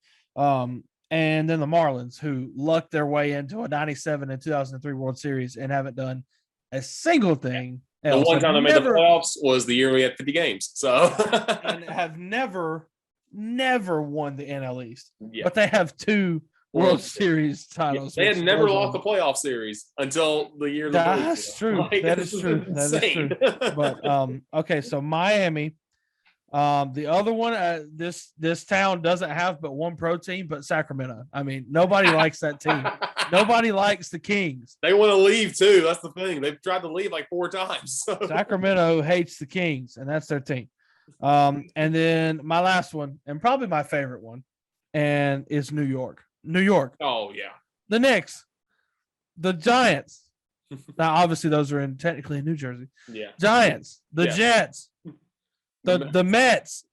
and then the Marlins, who lucked their way into a 97 and 2003 World Series and haven't done a single thing else. The one time they made the playoffs was the year we had 50 games. So and have never won the NL East. Yeah. But they have 2 World Series titles. They had never lost the playoff series until the year. That's true. That is true. That is true. But okay, so Miami. The other one, this town doesn't have but one pro team, but Sacramento. I mean, nobody likes that team. Nobody likes the Kings. They want to leave too. That's the thing. They've tried to leave like 4 times. Sacramento hates the Kings, and that's their team. And then my last one, and probably my favorite one, and is New York. New York. Oh yeah. The Knicks, the Giants. Now, obviously, those are technically in New Jersey. Yeah. Giants, the Jets. The Mets,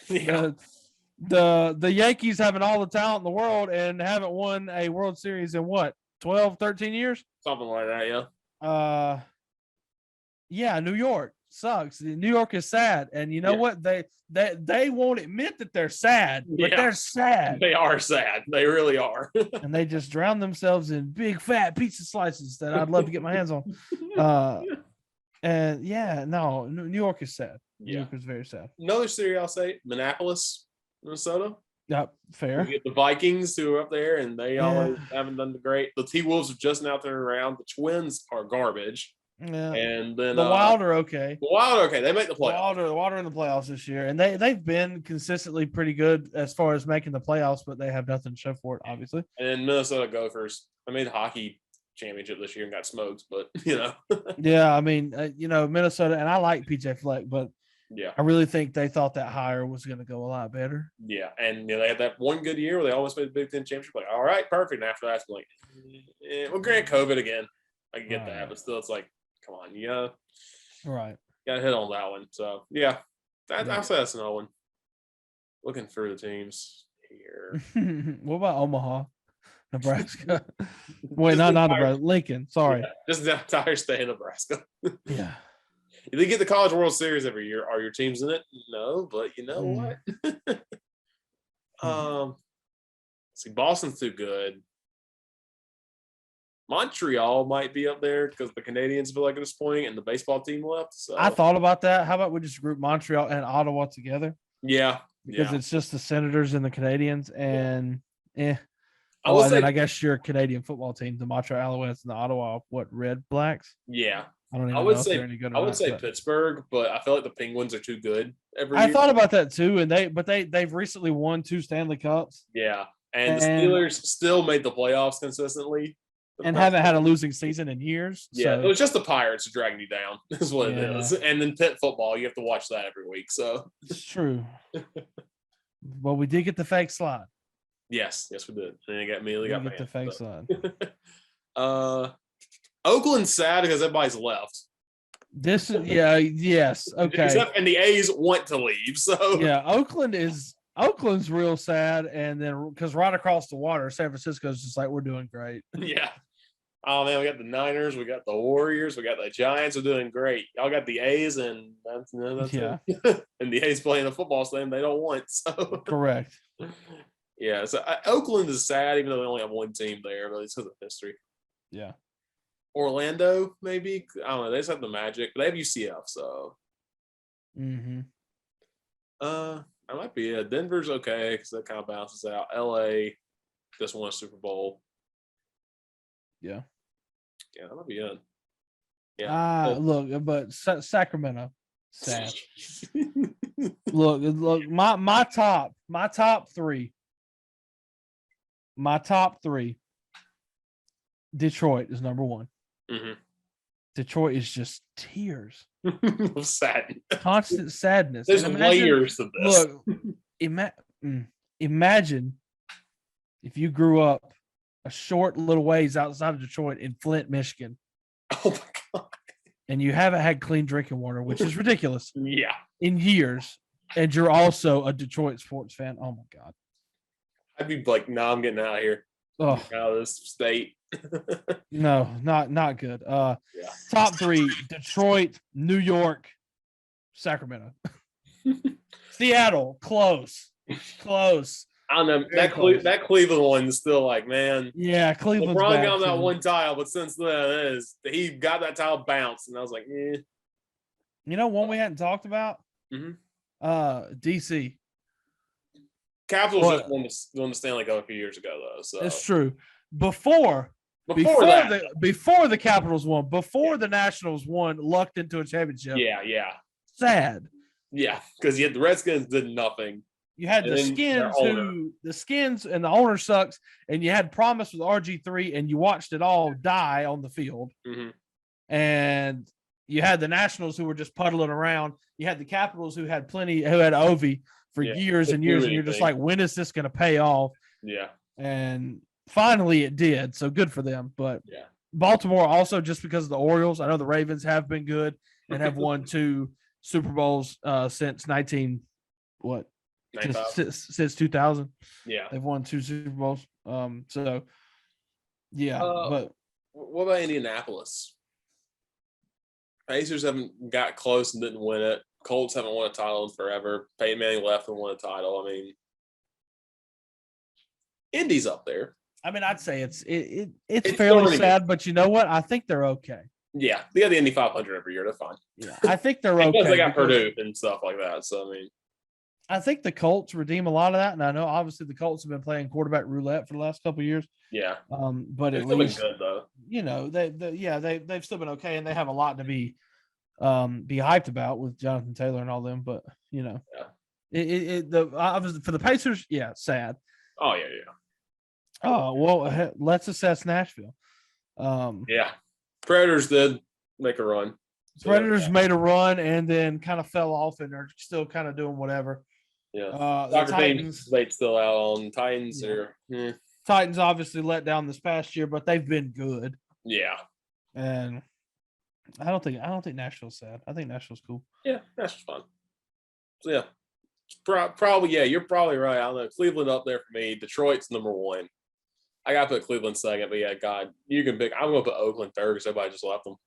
the Yankees having all the talent in the world and haven't won a World Series in 12, 13 years? Something like that, yeah. Yeah, New York sucks. New York is sad. And you know what? They won't admit that they're sad, but they're sad. They are sad. They really are. And they just drown themselves in big fat pizza slices that I'd love to get my hands on. And New York is sad. New York is very sad. Another city I'll say, Minneapolis, Minnesota. Yep, fair. You get the Vikings who are up there, and they always haven't done the great. The T-Wolves are just now turning around. The Twins are garbage. Yeah. And then the Wild are okay. The Wild are okay. They make the playoffs. The Wild are in the playoffs this year, and they've been consistently pretty good as far as making the playoffs, but they have nothing to show for it, obviously. And then Minnesota Gophers. I made hockey championship this year and got smoked, but Yeah, I mean, Minnesota, and I like PJ Fleck, but yeah, I really think they thought that hire was going to go a lot better. yeah, and they had that one good year where they almost made the Big Ten championship. Like, all right, perfect. And after that, it's like, well, grant COVID again. I can get that, but still, it's like, come on, Right. got to hit on that one. So yeah, I'll say that's another one. Looking through the teams here. What about Omaha, Nebraska? Wait, not Nebraska. Lincoln. Sorry. Yeah, just the entire state of Nebraska. Yeah. They get the College World Series every year. Are your teams in it? No, but you know what? See, Boston's too good. Montreal might be up there because the Canadians feel like at this point, and the baseball team left. So I thought about that. How about we just group Montreal and Ottawa together? Yeah, because it's just the Senators and the Canadians, and I guess your Canadian football team, the Montreal Alouettes and the Ottawa Red Blacks. Yeah, I don't even I know would if say they're any good. I would say Pittsburgh, but I feel like the Penguins are too good every I year. thought about that too, and they've recently won 2 Stanley Cups. Yeah, and the Steelers still made the playoffs consistently. And haven't had a losing season in years. Yeah, so. it was just the Pirates dragging you down, is what it is. And then Pitt football, you have to watch that every week. So it's true. Well, we did get the fake slide. Yes, we did. And it got the fake slide. Oakland's sad because everybody's left. This is yes. Okay. And the A's want to leave. So yeah, Oakland's real sad, and then because right across the water, San Francisco's just like, we're doing great. Yeah. Oh man, we got the Niners, we got the Warriors, we got the Giants are doing great. Y'all got the A's, and that's it. And the A's playing the football team they don't want. So correct. Yeah, so Oakland is sad, even though they only have one team there, but it's because of history. Yeah. Orlando, maybe, I don't know. They just have the Magic, but they have UCF, so. That might be it. Denver's okay because that kind of balances out. LA just won a Super Bowl. Yeah. Yeah, that might be it. Yeah. Look, but Sacramento, sad. look, my top three. My top three. Detroit is number one. Mm-hmm. Detroit is just tears. Sad. Constant sadness. There's layers of this. Look, imagine if you grew up a short little ways outside of Detroit in Flint, Michigan. Oh my God. And you haven't had clean drinking water, which is ridiculous. Yeah. In years. And you're also a Detroit sports fan. Oh my God. I'd be like, no, I'm getting out of here. Oh. Out of this state. No, not good. Top three: Detroit, New York, Sacramento. Seattle, close. I don't know. That Cleveland one's still like, man. Yeah, Cleveland's LeBron got that one title, but since then he got that title bounced, and I was like, eh. You know, one we hadn't talked about. DC. Capitals just won the Stanley Cup a few years ago, though. So it's true. Before the Capitals won, the Nationals won, lucked into a championship. Yeah. Sad. Yeah, because the Redskins did nothing. You had the Skins and the owner sucks, and you had Promise with RG3, and you watched it all die on the field. Mm-hmm. And you had the Nationals who were just puddling around. You had the Capitals who had Ovi for years and years, and you're just like, when is this going to pay off? Yeah. And finally it did, so good for them. But Baltimore also, just because of the Orioles, I know the Ravens have been good and have won 2 Super Bowls since since 2000. Yeah, they've won 2 Super Bowls. But what about Indianapolis? Pacers haven't got close and didn't win it. Colts haven't won a title in forever. Peyton Manning left and won a title. I mean, Indy's up there. I mean, I'd say it's fairly sad, but you know what? I think they're okay. Yeah, they got the Indy 500 every year. They're fine. Yeah, I think they're okay. Because they got Purdue and stuff like that. So, I mean, I think the Colts redeem a lot of that. And I know, obviously, the Colts have been playing quarterback roulette for the last couple of years. Yeah. But at least, good, though. You know, they've still been okay, and they have a lot to be hyped about with Jonathan Taylor and all them. But, you know, for the Pacers, sad. Oh, yeah. Oh, well, let's assess Nashville. Yeah. Predators did make a run. So Predators made a run and then kind of fell off, and they're still kind of doing whatever. Yeah. The Titans, they still out on Titans. Yeah. Titans obviously let down this past year, but they've been good. Yeah. And I don't think Nashville's sad. I think Nashville's cool. Yeah, Nashville's fun. So yeah, probably you're probably right. I don't know. Cleveland up there for me. Detroit's number one. I got to put Cleveland second, but yeah, God, you can pick. I'm going to put Oakland third because everybody just left them.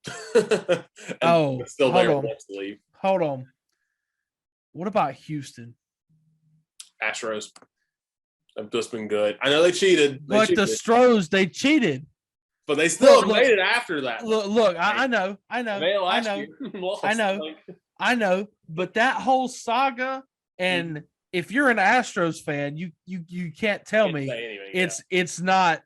Still there wants to leave. Hold on. What about Houston? Astros have just been good. I know they cheated. The Stros, they cheated. But they still made it after that. Look, I know. But that whole saga, and if you're an Astros fan, you can't tell me it's not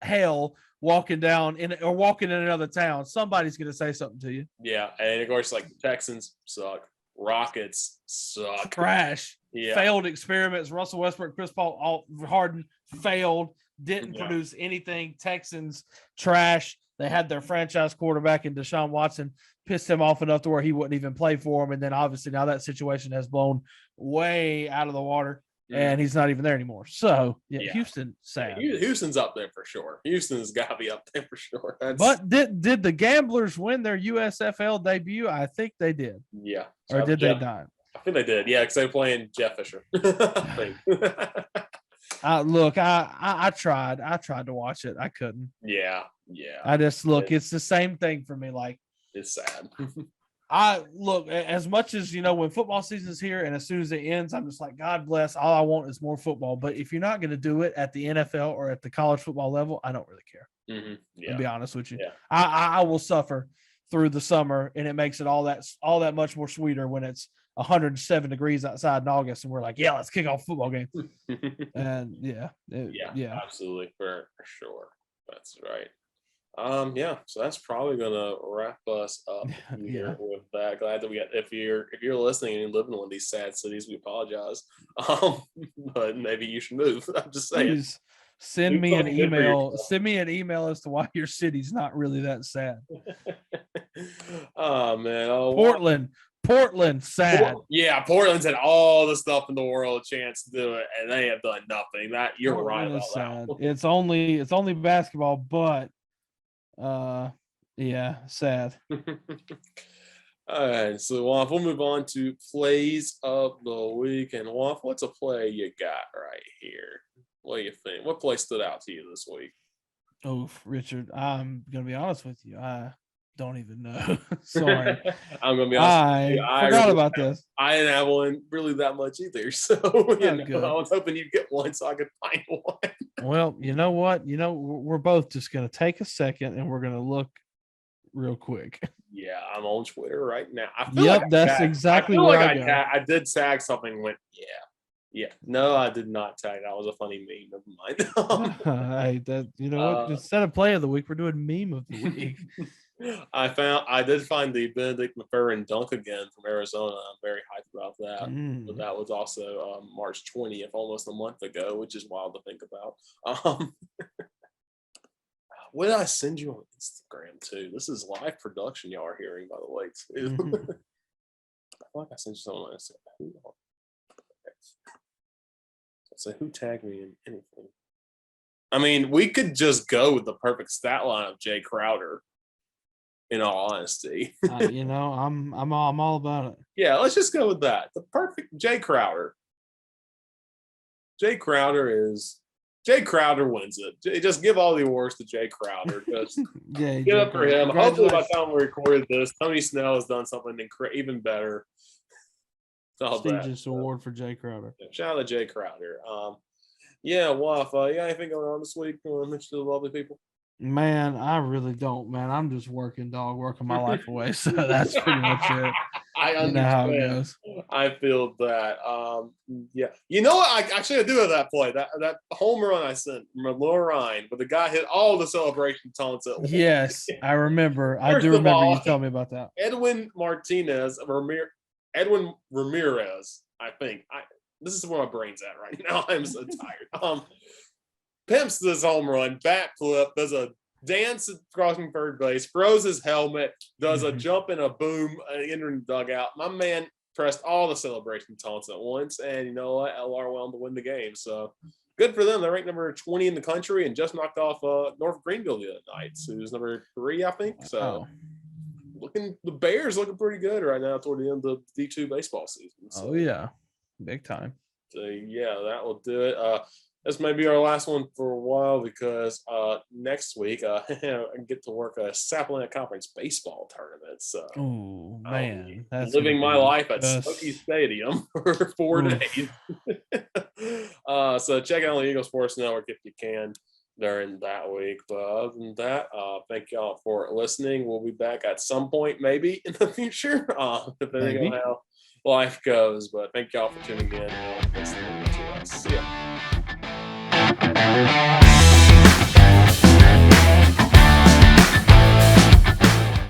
hell walking in another town. Somebody's gonna say something to you. Yeah, and of course, like the Texans suck, Rockets suck, trash, failed experiments. Russell Westbrook, Chris Paul, Harden failed, didn't produce anything. Texans trash. They had their franchise quarterback in Deshaun Watson, pissed him off enough to where he wouldn't even play for him. And then obviously now that situation has blown way out of the water, and he's not even there anymore. So Houston, sad. Houston's up there for sure. Houston's got to be up there for sure. But did the Gamblers win their USFL debut? I think they did. Yeah. Or did they not? I think they did. Yeah, because they're playing Jeff Fisher. Look, I tried to watch it. I couldn't. Yeah. I just it's the same thing for me. Like, it's sad. I look, as much as when football season's here and as soon as it ends, I'm just like, God bless. All I want is more football. But if you're not going to do it at the NFL or at the college football level, I don't really care. To be honest with you, I will suffer through the summer, and it makes it all that much more sweeter when it's 107 degrees outside in August, and we're like, let's kick off a football game. And absolutely, for sure. That's right. So that's probably gonna wrap us up here with that. Glad that we got. If you're listening and you live in one of these sad cities, we apologize. But maybe you should move. I'm just saying. Please send me an email. Send me an email as to why your city's not really that sad. Oh man, Portland, sad. Portland's had all the stuff in the world chance to do it, and they have done nothing. That you're Portland right about that. It's only basketball, but sad. All right, so Waffle, we'll move on to plays of the week. And Waffle, what's a play you got right here? What do you think? What play stood out to you this week? Oh, Richard, I'm gonna be honest with you. I don't even know. Sorry. I'm gonna be honest. I forgot about this. I didn't have one really that much either. So I was hoping you'd get one so I could find one. Well, you know what? We're both just gonna take a second and we're gonna look real quick. Yeah, I'm on Twitter right now. That's exactly what I did tag something. Went no, I did not tag. That was a funny meme. Never mind. Instead of play of the week, we're doing meme of the week. I did find the Benedict McFerrin dunk again from Arizona. I'm very hyped about that. But that was also March 20th, almost a month ago, which is wild to think about. What did I send you on Instagram too? This is live production y'all are hearing, by the way, too. I feel like I sent you something on Instagram. So who tagged me in anything? I mean, we could just go with the perfect stat line of Jay Crowder. In all honesty, I'm all about it. Yeah, let's just go with that. The perfect Jay Crowder. Jay Crowder wins it. Just give all the awards to Jay Crowder. Just give up for him. Hopefully, by the time we recorded this, Tony Snell has done something even better. Prestigious award for Jay Crowder. Shout out to Jay Crowder. Waffle, you got anything going on this week? You want to mention to the lovely people? Man, I really don't, man. I'm just working my life away. So that's pretty much it. I understand. You know how it goes. I feel that. You know what? I should have do that play. That home run I sent from Ryan, but the guy hit all the celebration taunts at once. Yes, I remember. I do remember you telling me about that. Edwin Ramirez, I think. This is where my brain's at right now. I'm so tired. Pimps this home run, bat flip, does a dances crossing third base, throws his helmet, does a jump and a boom entering the dugout. My man pressed all the celebration taunts at once, and you know what? LR went on to win the game. So good for them. They're ranked number 20 in the country and just knocked off North Greenville the other night, who's number 3, I think. So the Bears looking pretty good right now toward the end of the D2 baseball season. So, oh yeah, big time. So yeah, that will do it. This may be our last one for a while because next week I get to work a Sapling Conference baseball tournament. So, oh man, that's living my life at just... Smoky Stadium for 4 days. So check out the Eagle Sports Network if you can during that week. But other than that, thank y'all for listening. We'll be back at some point, maybe in the future, depending on how life goes. But thank y'all for tuning in and listening to us. See ya.